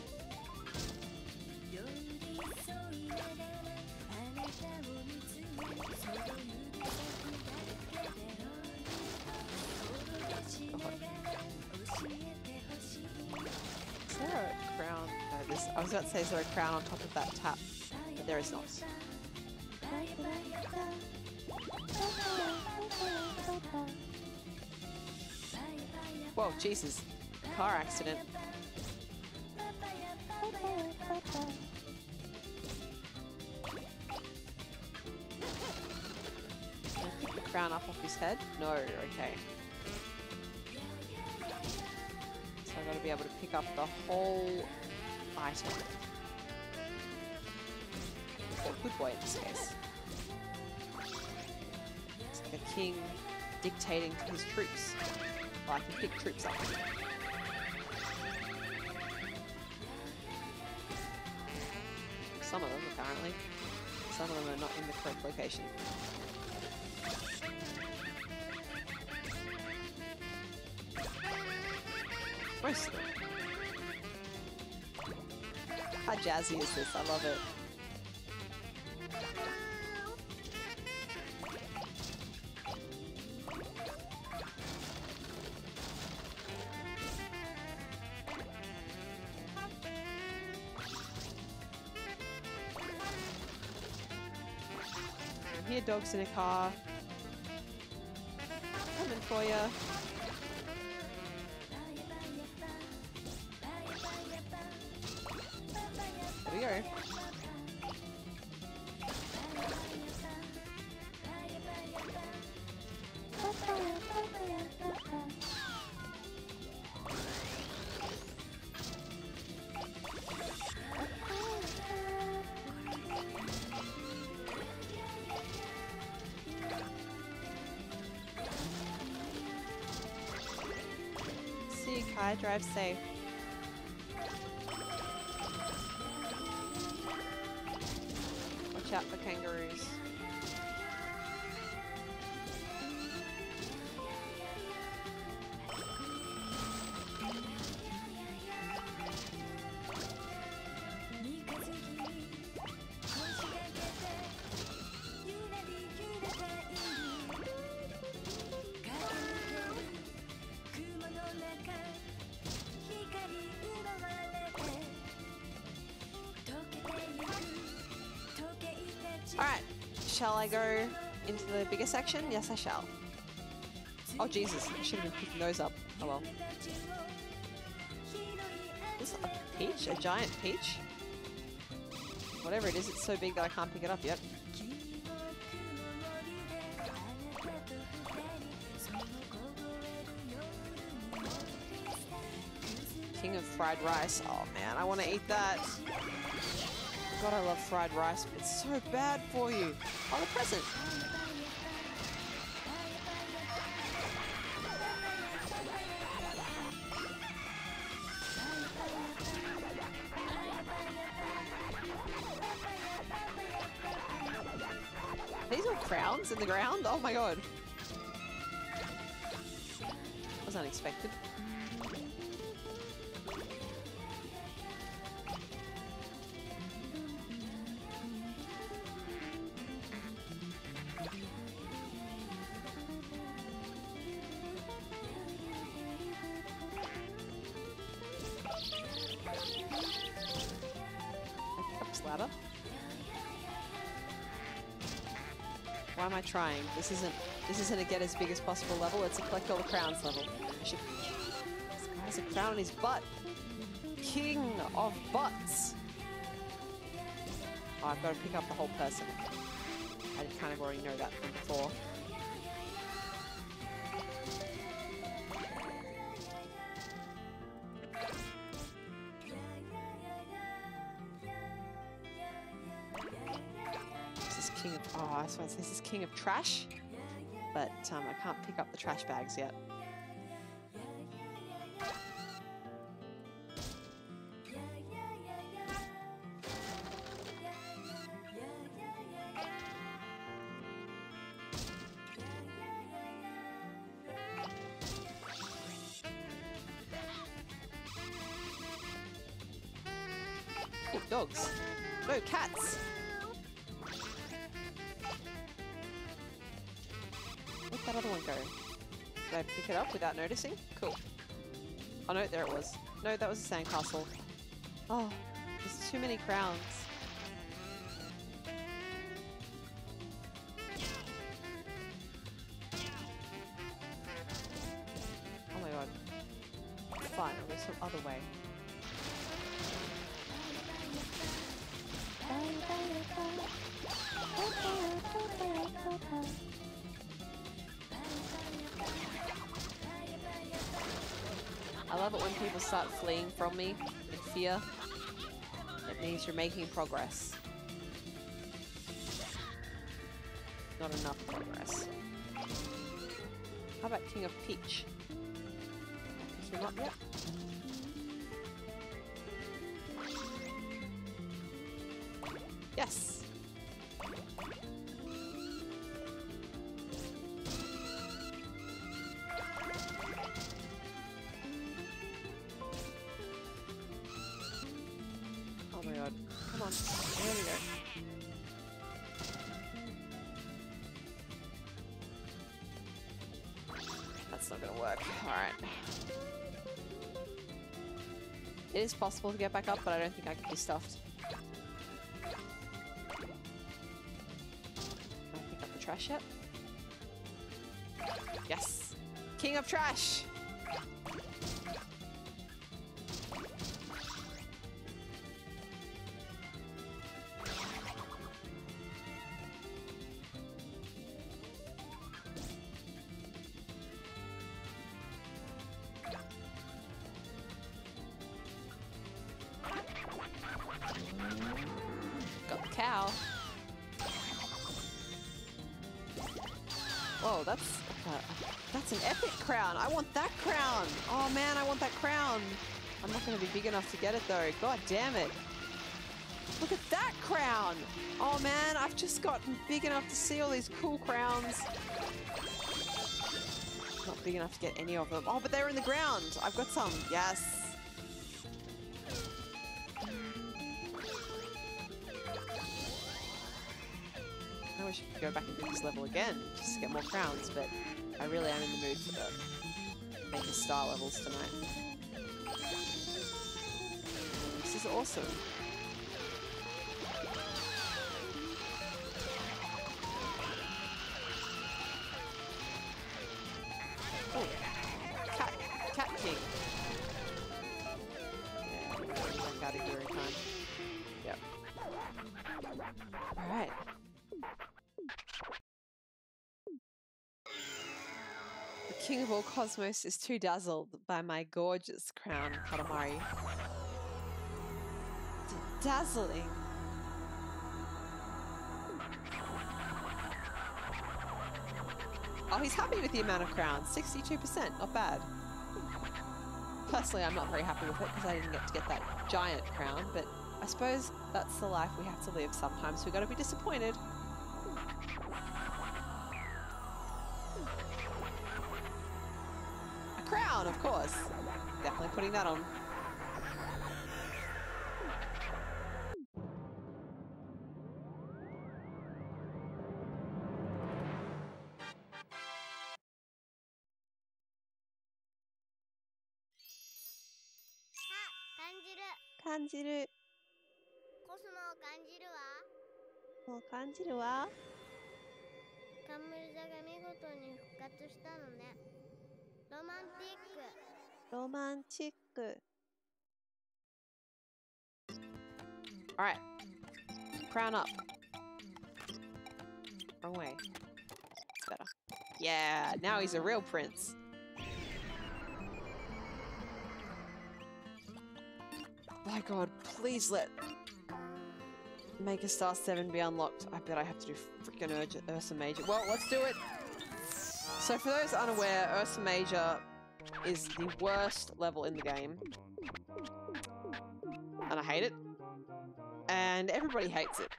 Is there a crown? No, I was about to say, is there a crown on top of that tap? But there is not. Whoa, Jesus. Car accident. Can I pick the crown up off his head? No, okay. So I've got to be able to pick up the whole item. Or good boy in this case. It's like a king dictating to his troops. Well, I can pick troops up. Some of them, apparently. Some of them are not in the correct location. Most of them. How jazzy is this? I love it. Here, dogs in a car. Coming for ya. There we go. See you, Kai. Drive safe. Watch out for kangaroos. Alright, shall I go into the bigger section? Yes, I shall. Oh, Jesus, I should have been picking those up. Oh well. Is this a peach? A giant peach? Whatever it is, it's so big that I can't pick it up yet. King of fried rice. Oh man, I want to eat that. God, I love fried rice, but it's so bad for you. Oh, the present. These are crowns in the ground? Oh my god. That was unexpected. Why am I trying? This isn't a get as big as possible level. It's a collect all the crowns level. This guy has a crown on his butt. King of butts. Oh, I've got to pick up the whole person. I kind of already know that from before. This is King of... Oh, I was about to say this is King of Trash. But I can't pick up the trash bags yet. Oh, dogs. No, cats. Where'd that other one go? Did I pick it up without noticing? Cool. Oh no, there it was. No, that was a sandcastle. Oh, there's too many crowns. Oh my god. Fine, I'll go some other way. I love it when people start fleeing from me in fear. It means you're making progress. Not enough progress. How about King of Peach? Pick him up yet? Yes! Oh my god. Come on. There we go. That's not gonna work. Alright. It is possible to get back up, but I don't think I can be stuffed. Trash yet? Yes! King of Trash! Got the cow. Whoa, that's an epic crown. I want that crown. Oh man, I want that crown. I'm not going to be big enough to get it though. God damn it. Look at that crown. Oh man, I've just gotten big enough to see all these cool crowns. Not big enough to get any of them. Oh, but they're in the ground. I've got some. Yes. I wish I could go back and do this level again just to get more crowns, but I really am in the mood for the Maker Star levels tonight. This is awesome. Oh, Cat King. Yeah, I'm out of here in time. Yep. Alright. The king of all cosmos is too dazzled by my gorgeous crown, Katamari. Dazzling. Oh, he's happy with the amount of crowns. 62%, not bad. Personally, I'm not very happy with it because I didn't get to get that giant crown, but I suppose that's the life we have to live. Sometimes we gotta be disappointed. A crown, of course. Definitely putting that on. Kanjiru. コスモを感じるわ。もう感じるわ。冠座が見事に復活したのね。ロマンティック。 Romantic. Alright. Crown up. Wrong way. It's better. Yeah, now he's a real prince. My god, please let Mega Star 7 be unlocked. I bet I have to do freaking Ursa Major. Well, let's do it. So for those unaware, Ursa Major is the worst level in the game. And I hate it. And everybody hates it.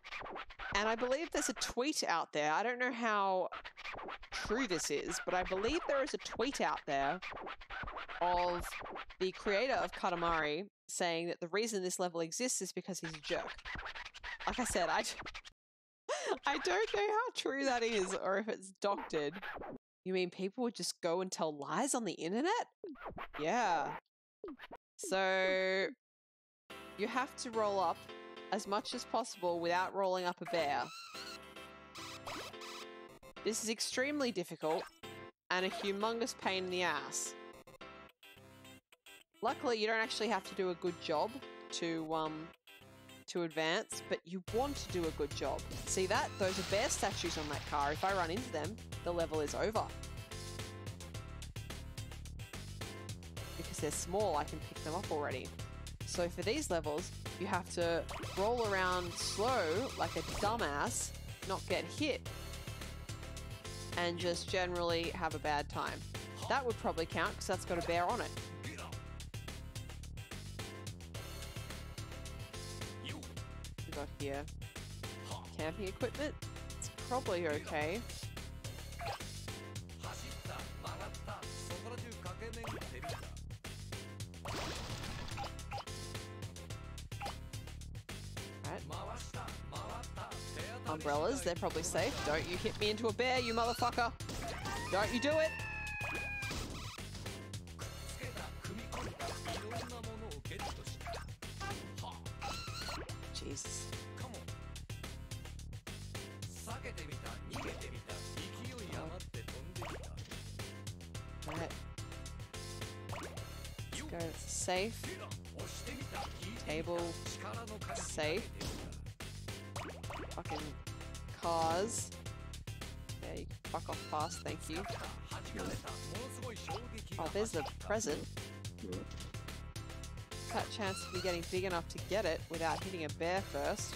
And I believe there's a tweet out there. I don't know how true this is, but I believe there is a tweet out there of the creator of Katamari saying that the reason this level exists is because he's a jerk. Like I said, I don't know how true that is or if it's doctored. You mean people would just go and tell lies on the internet? Yeah. So you have to roll up as much as possible without rolling up a bear. This is extremely difficult and a humongous pain in the ass. Luckily, you don't actually have to do a good job to advance, but you want to do a good job. See that? Those are bear statues on that car. If I run into them, the level is over. Because they're small, I can pick them up already. So for these levels, you have to roll around slow, like a dumbass, not get hit, and just generally have a bad time. That would probably count, because that's got a bear on it. We got here camping equipment. It's probably okay. Right. Umbrellas, they're probably safe. Don't you hit me into a bear, you motherfucker! Don't you do it! Jesus. Right. Let's go to safe. Table. Safe. Fucking cars. Yeah, you can fuck off past, thank you. Oh, there's the present. That chance of me getting big enough to get it without hitting a bear first.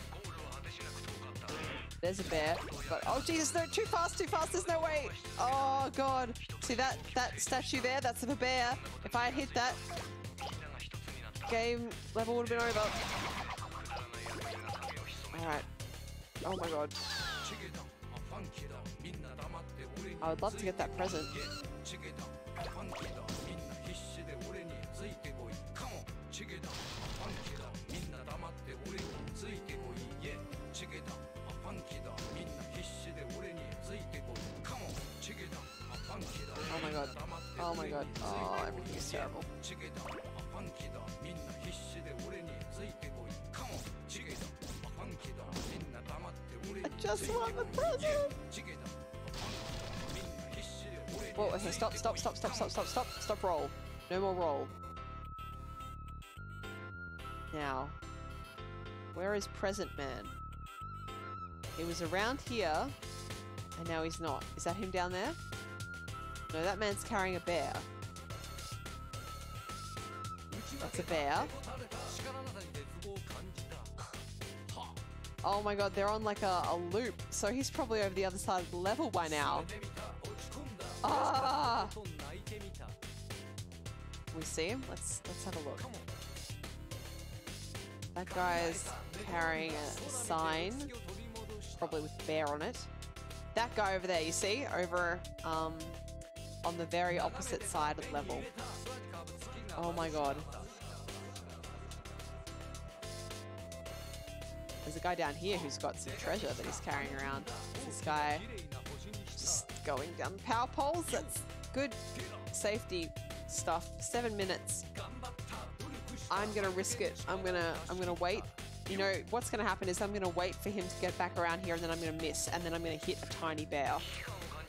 There's a bear. But, oh Jesus, no, too fast, there's no way. Oh God. See that statue there? That's of a bear. If I had hit that, game level would have been over. Alright. Oh my God. I would love to get that present. Oh my God. Oh my God. Oh, everything is terrible. I just want the present! Whoa, okay, stop, roll. No more roll. Now, where is Present Man? He was around here, and now he's not. Is that him down there? No, that man's carrying a bear. That's a bear. Oh my God, they're on like a loop, so he's probably over the other side of the level by now. Ah! Can we see him? Let's have a look. That guy's carrying a sign, probably with bear on it. That guy over there, you see? Over on the very opposite side of the level. Oh my God. There's a guy down here who's got some treasure that he's carrying around. This guy just going down power poles. That's good safety stuff. 7 minutes. I'm gonna risk it. I'm gonna wait. You know what's gonna happen is I'm gonna wait for him to get back around here, and then I'm gonna miss, and then I'm gonna hit a tiny bear.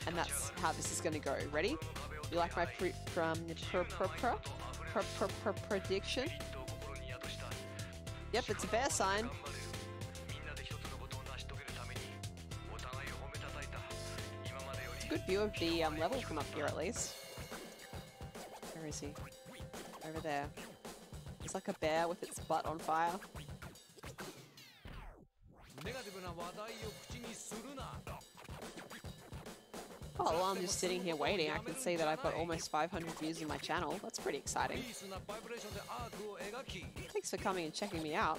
And that's how this is going to go. Ready? You like my prediction? Yep, it's a bear sign. It's a good view of the level from up here, at least. Where is he? Over there. It's like a bear with its butt on fire. Oh, while I'm just sitting here waiting, I can see that I've got almost 500 views on my channel. That's pretty exciting. Thanks for coming and checking me out.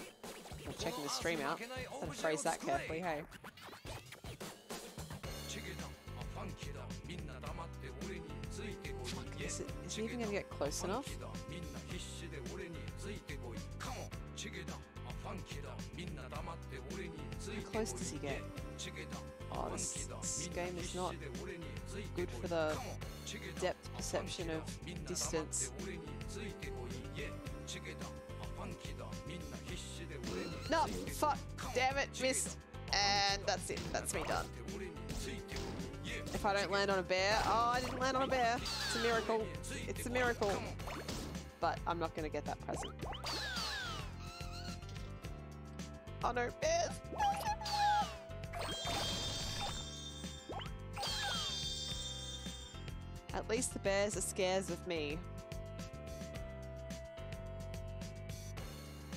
Or checking the stream out. Gotta phrase that carefully, hey. Fuck, is it even gonna get close enough? How close does he get? Oh, this game is not good for the depth perception of distance. No! Fuck! Damn it! Missed! And that's it. That's me done. If I don't land on a bear... Oh, I didn't land on a bear! It's a miracle. It's a miracle. But I'm not gonna get that present. Oh no, bears! At least the bears are scared of me.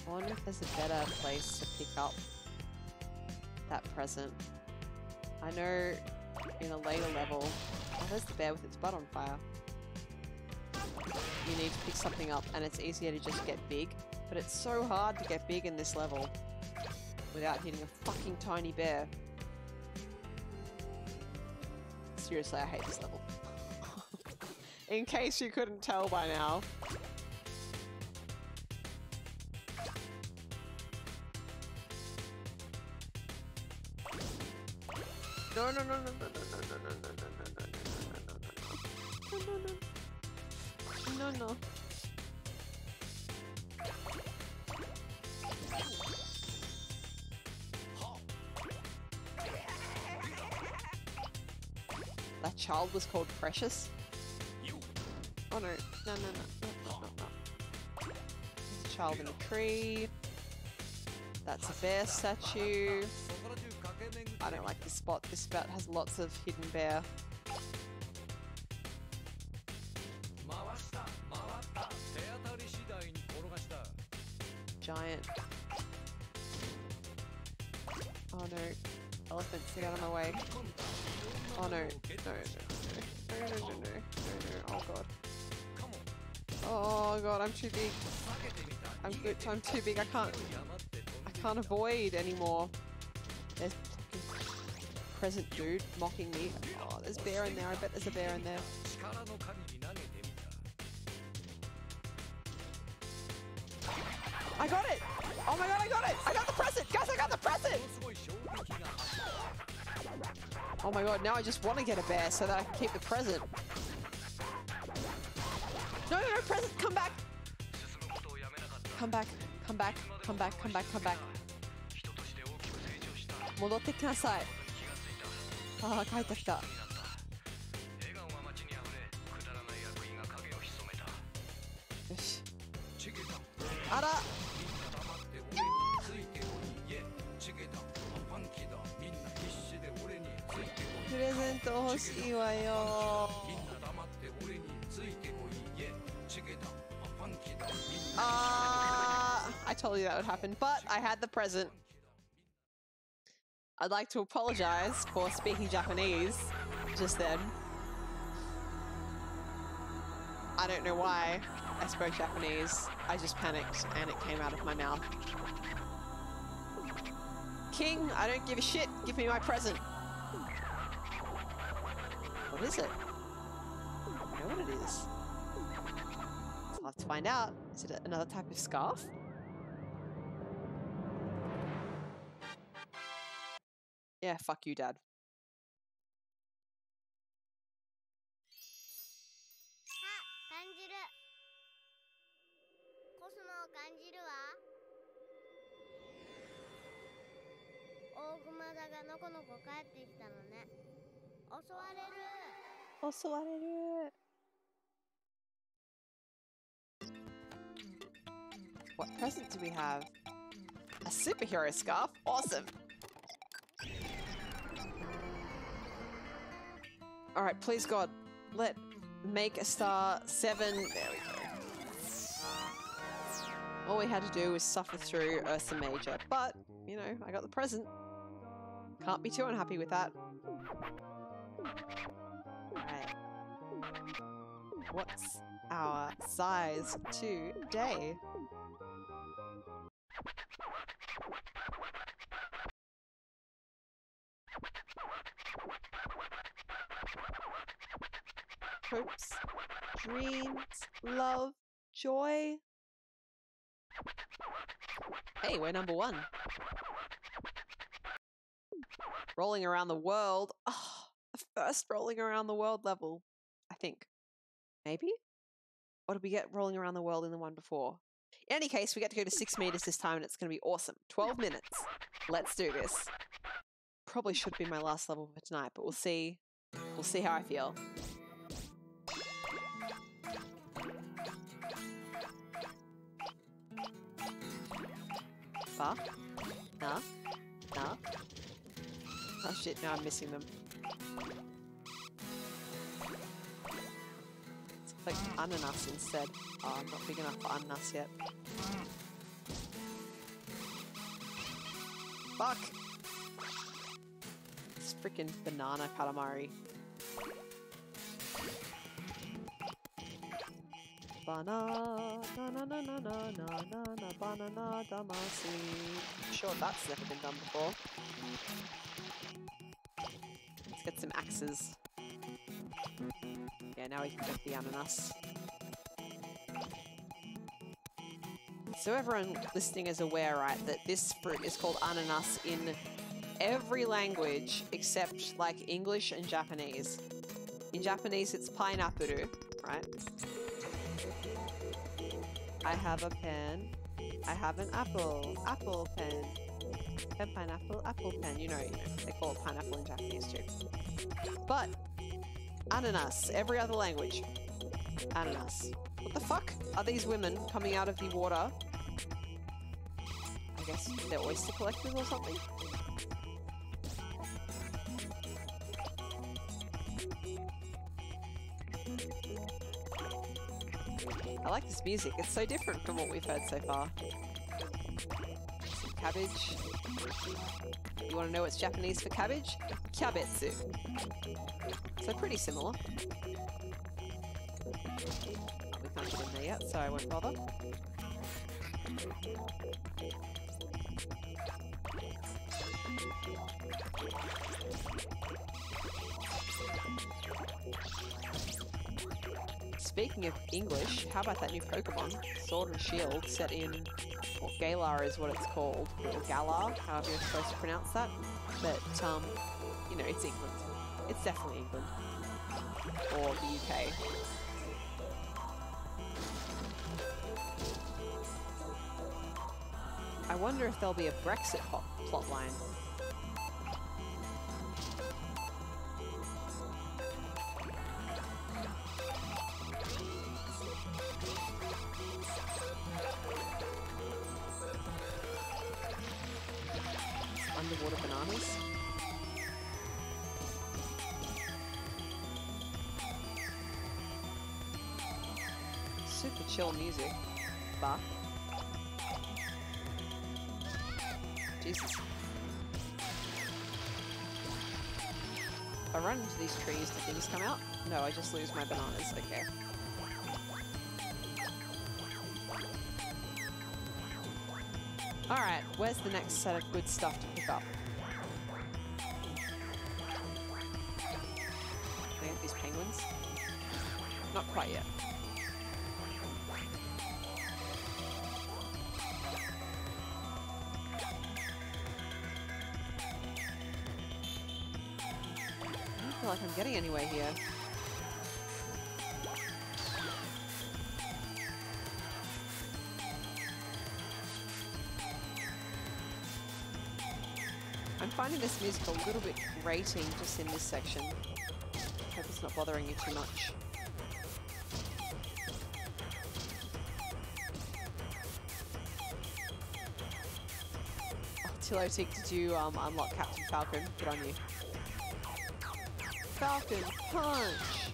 I wonder if there's a better place to pick up that present. I know in a later level... Oh, there's the bear with its butt on fire. You need to pick something up and it's easier to just get big. But it's so hard to get big in this level without hitting a fucking tiny bear. Seriously, I hate this level. In case you couldn't tell by now. No, no, no, no, no, no, no, no, no, no, no, no, no. That child was called Precious. Oh no, no, no, no, no, no, no, no. There's a child in a tree. That's a bear statue. I don't like this spot. This spot has lots of hidden bear. Giant. Oh no. Elephants, get out of my way. Oh no. No, no, no. No, no, no, no, no, no. Oh god. Oh god, I'm too big. I'm too big. I can't avoid anymore. There's present dude mocking me. Oh, there's bear in there. I bet there's a bear in there. I got it! Oh my god, I got it! I got the present! Guys, I got the present! Oh my god, now I just want to get a bear so that I can keep the present. No, no, no, present! Come back! Come back, come back, come back, come back, come back. 戻ってきなさい。ああ、帰ってきた。よし。あら。プレゼント欲しいわよ。I told you that would happen, but I had the present. I'd like to apologize for speaking Japanese just then. I don't know why I spoke Japanese. I just panicked and it came out of my mouth. King, I don't give a shit. Give me my present. What is it? I don't know what it is. So I'll have to find out. Is it another type of scarf? Yeah, fuck you, Dad. 感じる。コスモを感じるわ。大熊座がのこのこ帰ってきたのね。襲われる。Also, I did it. What present do we have? A superhero scarf? Awesome! Alright, please God, let make a star 7. There we go. All we had to do was suffer through Ursa Major, but, you know, I got the present. Can't be too unhappy with that. Alright. What's our size today? Hopes, dreams, love, joy. Hey, we're number 1. Rolling around the world. Oh, the first rolling around the world level, I think. Maybe? Or did we get rolling around the world in the one before? In any case, we get to go to 6 meters this time and it's going to be awesome. 12 minutes. Let's do this. Probably should be my last level for tonight, but we'll see. We'll see how I feel. Ba? Nah? Nah? Oh shit, now I'm missing them. Let's click ananas instead. Oh, I'm not big enough for ananas yet. Fuck! This freaking banana Katamari. Banana, na na na na na na na na, banana Damacy. I'm sure that's never been done before. Let's get some axes. Yeah, now we can get the ananas. So everyone listening is aware, right, that this fruit is called ananas in every language except like English and Japanese. In Japanese, it's pineapple, right? I have a pen. I have an apple. Apple pen. Pen, pineapple, apple pen. You know, they call it pineapple in Japanese too. But ananas, every other language. Ananas. What the fuck are these women coming out of the water? I guess they're oyster collectors or something? I like this music. It's so different from what we've heard so far. Some cabbage. You want to know what's Japanese for cabbage? Kyabetsu. So pretty similar. We can't get in there yet, so I won't bother. Speaking of English, how about that new Pokemon, Sword and Shield, set in, or Galar is what it's called, or Galar, however you're supposed to pronounce that. But, you know, it's England. It's definitely England. Or the UK. I wonder if there'll be a Brexit plotline. Underwater bananas. Super chill music, but Jesus. If I run into these trees, do things come out? No, I just lose my bananas. Okay. Alright, where's the next set of good stuff to pick up? Can I get these penguins? Not quite yet. I don't feel like I'm getting anywhere here. I'm finding this music a little bit grating just in this section. Hope it's it's not bothering you too much. Oh, Tillotic, did you unlock Captain Falcon? Good on you. Falcon punch!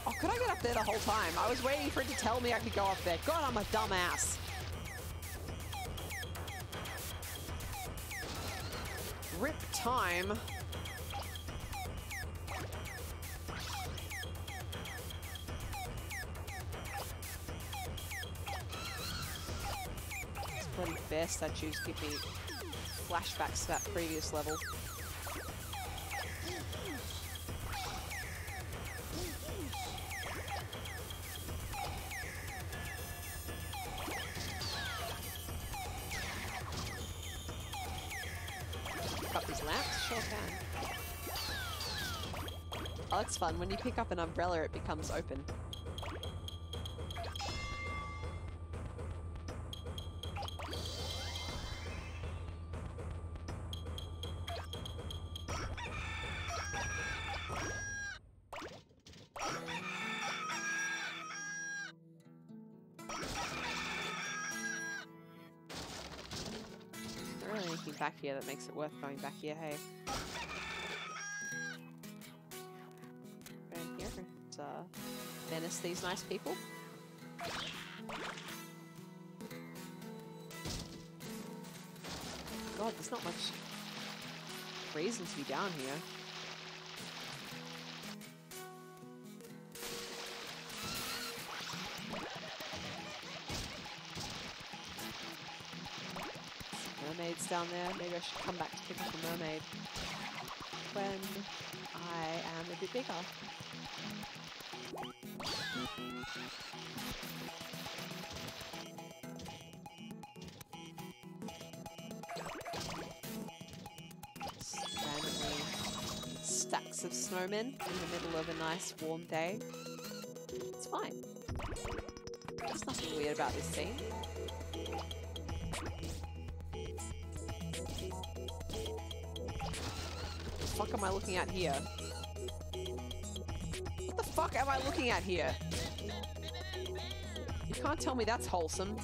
Oh, could I get up there the whole time? I was waiting for it to tell me I could go up there. God, I'm a dumbass. Rip time. These bloody bear statues give me flashbacks to that previous level. Up these lamps? Sure can. Oh, that's fun. When you pick up an umbrella, it becomes open. Not really anything back here that makes it worth going back here, hey? Go in here and menace these nice people. God, there's not much reason to be down here. Mermaids down there. Maybe I should come back to pick up a mermaid when I am a bit bigger. Just randomly stacks of snowmen in the middle of a nice warm day. It's fine. There's nothing weird about this scene. What the fuck am I looking at here? What the fuck am I looking at here? You can't tell me that's wholesome.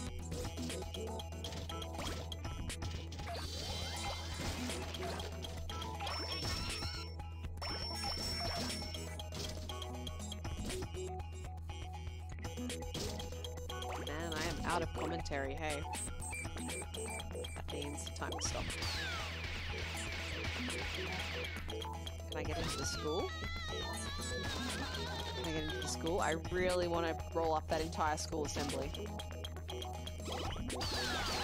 Man, I am out of commentary, hey. That means time to stop. Can I get into the school? Can I get into the school? I really want to roll up that entire school assembly.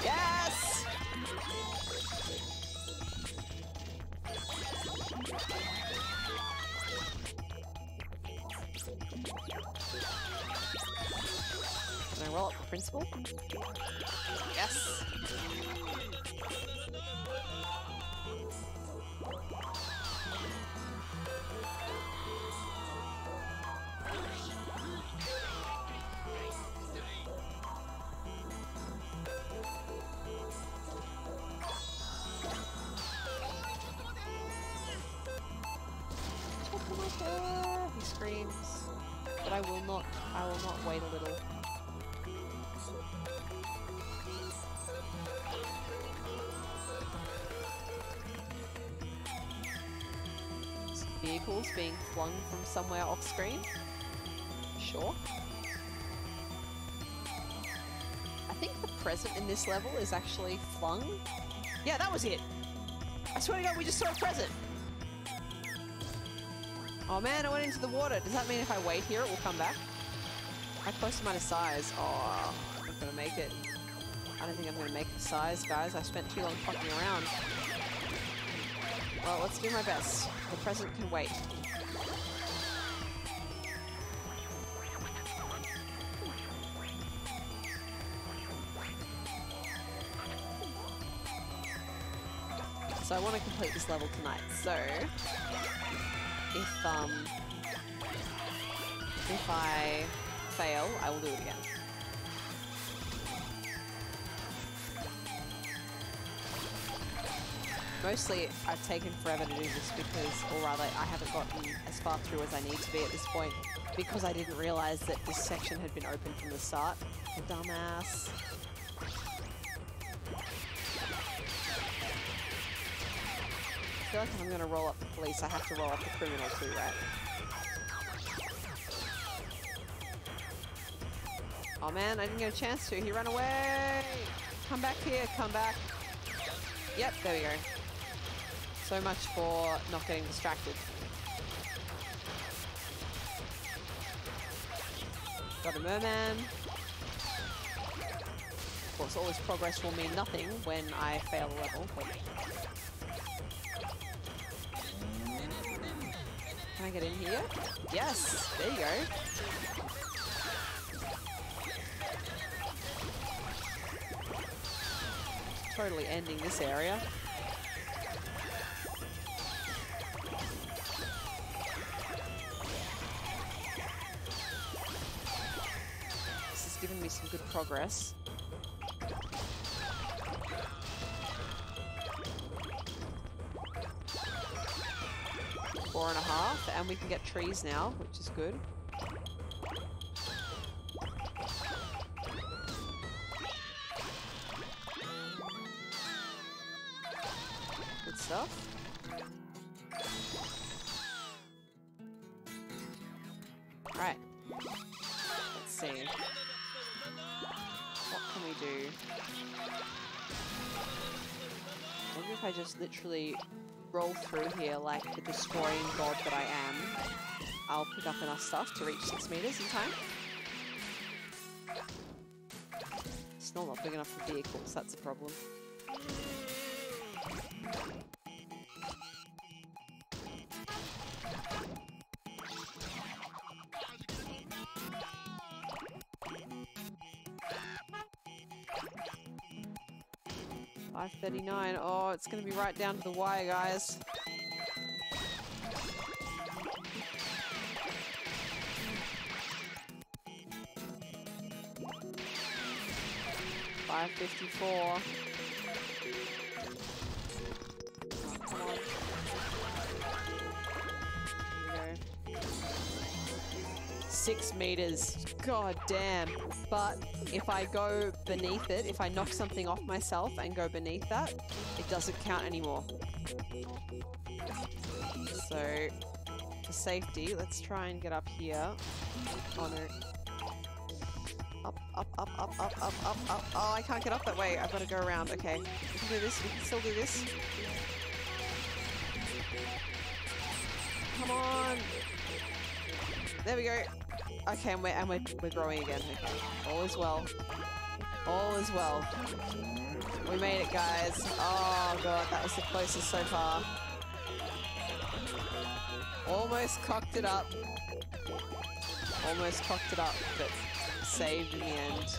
Yes! Can I roll up the principal? Yes! He screams, but I will not wait a little. Some vehicles being flung from somewhere off screen? Sure. I think the present in this level is actually flung. Yeah, that was it! I swear to God, we just saw a present! Oh man, it went into the water. Does that mean if I wait here, it will come back? How close am I to size? Oh, I'm not gonna make it. I don't think I'm gonna make it size, guys. I spent too long fucking around. Well, let's do my best. The present can wait. So I want to complete this level tonight. So if I fail, I will do it again. Mostly, I've taken forever to do this because, or rather, I haven't gotten as far through as I need to be at this point because I didn't realize that this section had been open from the start. Dumbass. I feel like if I'm going to roll up the police, I have to roll up the criminal too, right? Oh man, I didn't get a chance to. He ran away! Come back here, come back. Yep, there we go. So much for not getting distracted. Got a merman. Of course, all this progress will mean nothing when I fail a level, but... Can I get in here? Yes! There you go. Totally ending this area. This has given me some good progress. Four and a half, and we can get trees now, which is good. Good stuff. Right. Let's see. What can we do? Maybe if I just literally roll through here like the destroying god that I am, I'll pick up enough stuff to reach 6 meters in time. Still not big enough for vehicles, that's a problem. $5.39. Oh, it's going to be right down to the wire, guys. $5.54. Oh, come on. There we go. 6 meters. God damn. But if I go beneath it, if I knock something off myself and go beneath that, it doesn't count anymore. So, for safety, let's try and get up here. Oh no. Up, up, up, up, up, up, up, up. Oh, I can't get up that way. I've got to go around. Okay. We can do this. We can still do this. Come on. There we go. Okay, and we're growing again. Okay. All is well. All is well. We made it, guys. Oh god, that was the closest so far. Almost cocked it up. Almost cocked it up, but saved in the end.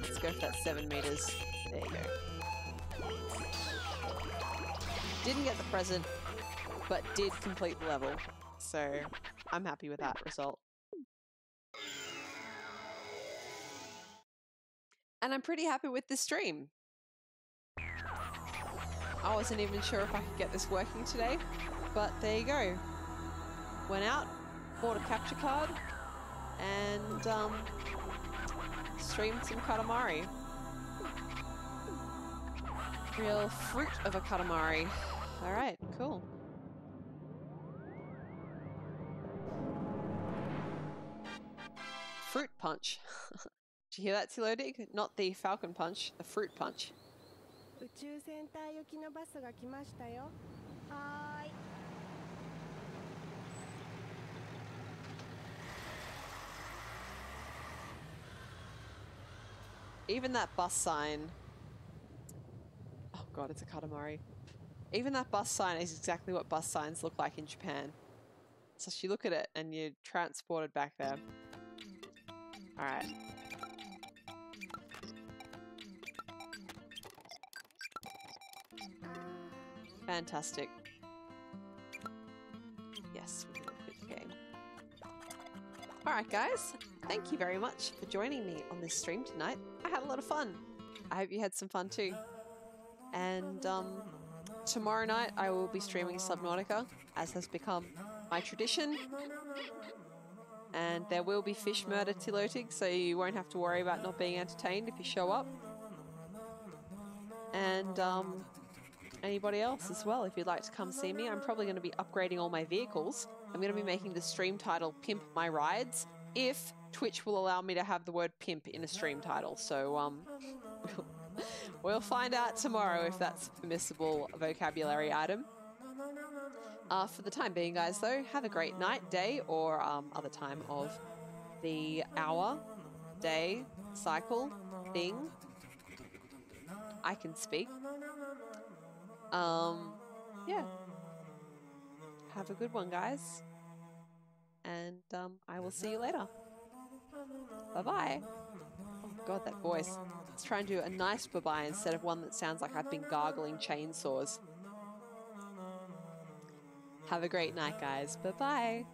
Let's go for that 7 meters. There you go. Didn't get the present, but did complete the level. So I'm happy with that result. And I'm pretty happy with this stream. I wasn't even sure if I could get this working today, but there you go. Went out, bought a capture card, and streamed some Katamari. Real fruit of a Katamari. Alright, cool. Fruit punch. Did you hear that, Tilodig? Not the falcon punch, the fruit punch. 宇宙センター行きのバスが来ましたよ。はーい。Even that bus sign. Oh god, it's a Katamari. Even that bus sign is exactly what bus signs look like in Japan. So you look at it and you're transported back there. Alright. Fantastic. Yes, we can quit the game. Alright guys, thank you very much for joining me on this stream tonight. I had a lot of fun. I hope you had some fun too. And tomorrow night I will be streaming Subnautica, as has become my tradition. And there will be fish murder tiloting, so you won't have to worry about not being entertained if you show up. And anybody else as well, if you'd like to come see me. I'm probably going to be upgrading all my vehicles. I'm going to be making the stream title Pimp My Rides, if Twitch will allow me to have the word pimp in a stream title. So we'll find out tomorrow if that's a permissible vocabulary item. For the time being, guys, though, have a great night, day, or other time of the hour, day, cycle, thing. I can speak. Yeah. Have a good one, guys. And I will see you later. Bye-bye. Oh, God, that voice. Let's try and do a nice bye-bye instead of one that sounds like I've been gargling chainsaws. Have a great night, guys. Bye-bye.